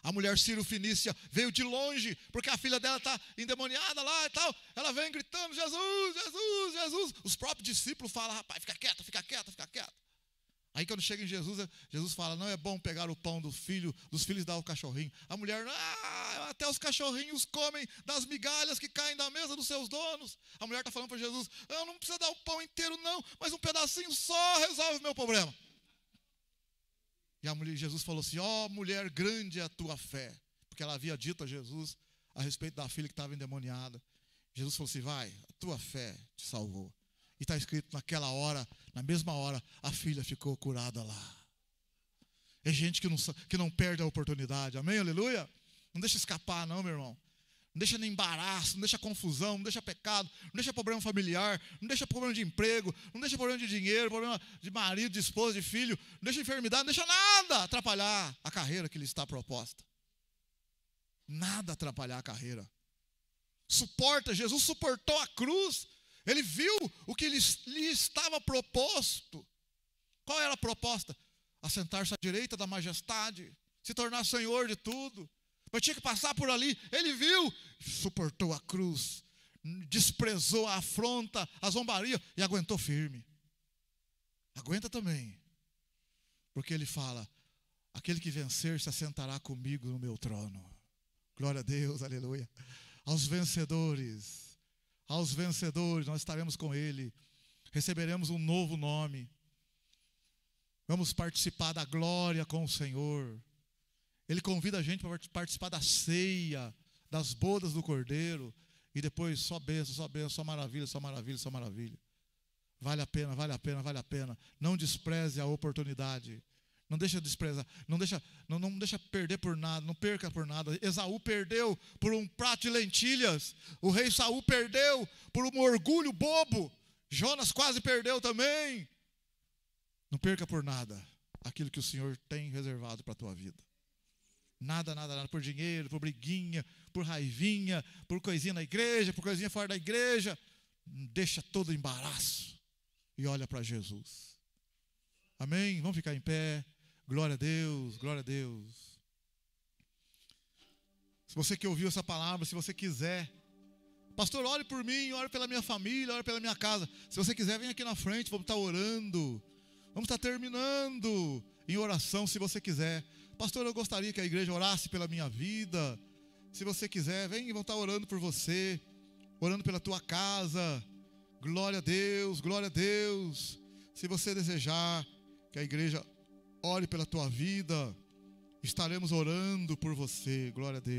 A mulher Sírio-Fenícia veio de longe, porque a filha dela está endemoniada lá e tal. Ela vem gritando: Jesus, Jesus, Jesus. Os próprios discípulos falam: rapaz, fica quieto. Aí quando chega em Jesus, Jesus fala: não é bom pegar o pão dos filhos e dar ao cachorrinho. A mulher: até os cachorrinhos comem das migalhas que caem da mesa dos seus donos. A mulher está falando para Jesus: eu não preciso dar o pão inteiro não, mas um pedacinho só resolve o meu problema. E Jesus falou assim: mulher, grande é a tua fé. Porque ela havia dito a Jesus a respeito da filha que estava endemoniada. Jesus falou assim: vai, a tua fé te salvou. E está escrito: naquela hora, na mesma hora, a filha ficou curada lá. É gente que não perde a oportunidade, amém, aleluia? Não deixa escapar não, meu irmão. Não deixa nem embaraço, não deixa confusão, não deixa pecado, não deixa problema familiar, não deixa problema de emprego, não deixa problema de dinheiro, problema de marido, de esposa, de filho, não deixa enfermidade, não deixa nada atrapalhar a carreira que lhe está proposta. Nada atrapalhar a carreira. Jesus suportou a cruz, ele viu o que lhe estava proposto. Qual era a proposta? Assentar-se à direita da majestade, se tornar senhor de tudo. Mas tinha que passar por ali. Ele viu, suportou a cruz, desprezou a afronta, a zombaria e aguentou firme. Aguenta também, porque ele fala: aquele que vencer se assentará comigo no meu trono. Glória a Deus, aleluia. Aos vencedores, nós estaremos com ele, receberemos um novo nome, vamos participar da glória com o Senhor. Ele convida a gente para participar da ceia, das bodas do Cordeiro. E depois só bênção, só maravilha. Vale a pena. Não despreze a oportunidade. Não deixa desprezar, não deixa perder por nada, não perca por nada. Esaú perdeu por um prato de lentilhas. O rei Saul perdeu por um orgulho bobo. Jonas quase perdeu também. Não perca por nada aquilo que o Senhor tem reservado para a tua vida. Nada, por dinheiro, por briguinha, por raivinha, por coisinha na igreja, por coisinha fora da igreja. Deixa todo embaraço e olha para Jesus. Amém? Vamos ficar em pé. Glória a Deus, glória a Deus. Se você que ouviu essa palavra, se você quiser, pastor, ore por mim, ore pela minha família, ore pela minha casa. Se você quiser, vem aqui na frente, vamos estar orando. Vamos estar terminando em oração, se você quiser. Pastor, eu gostaria que a igreja orasse pela minha vida. Se você quiser, vem, vão estar orando por você, orando pela tua casa. Glória a Deus, glória a Deus. Se você desejar que a igreja ore pela tua vida, estaremos orando por você. Glória a Deus.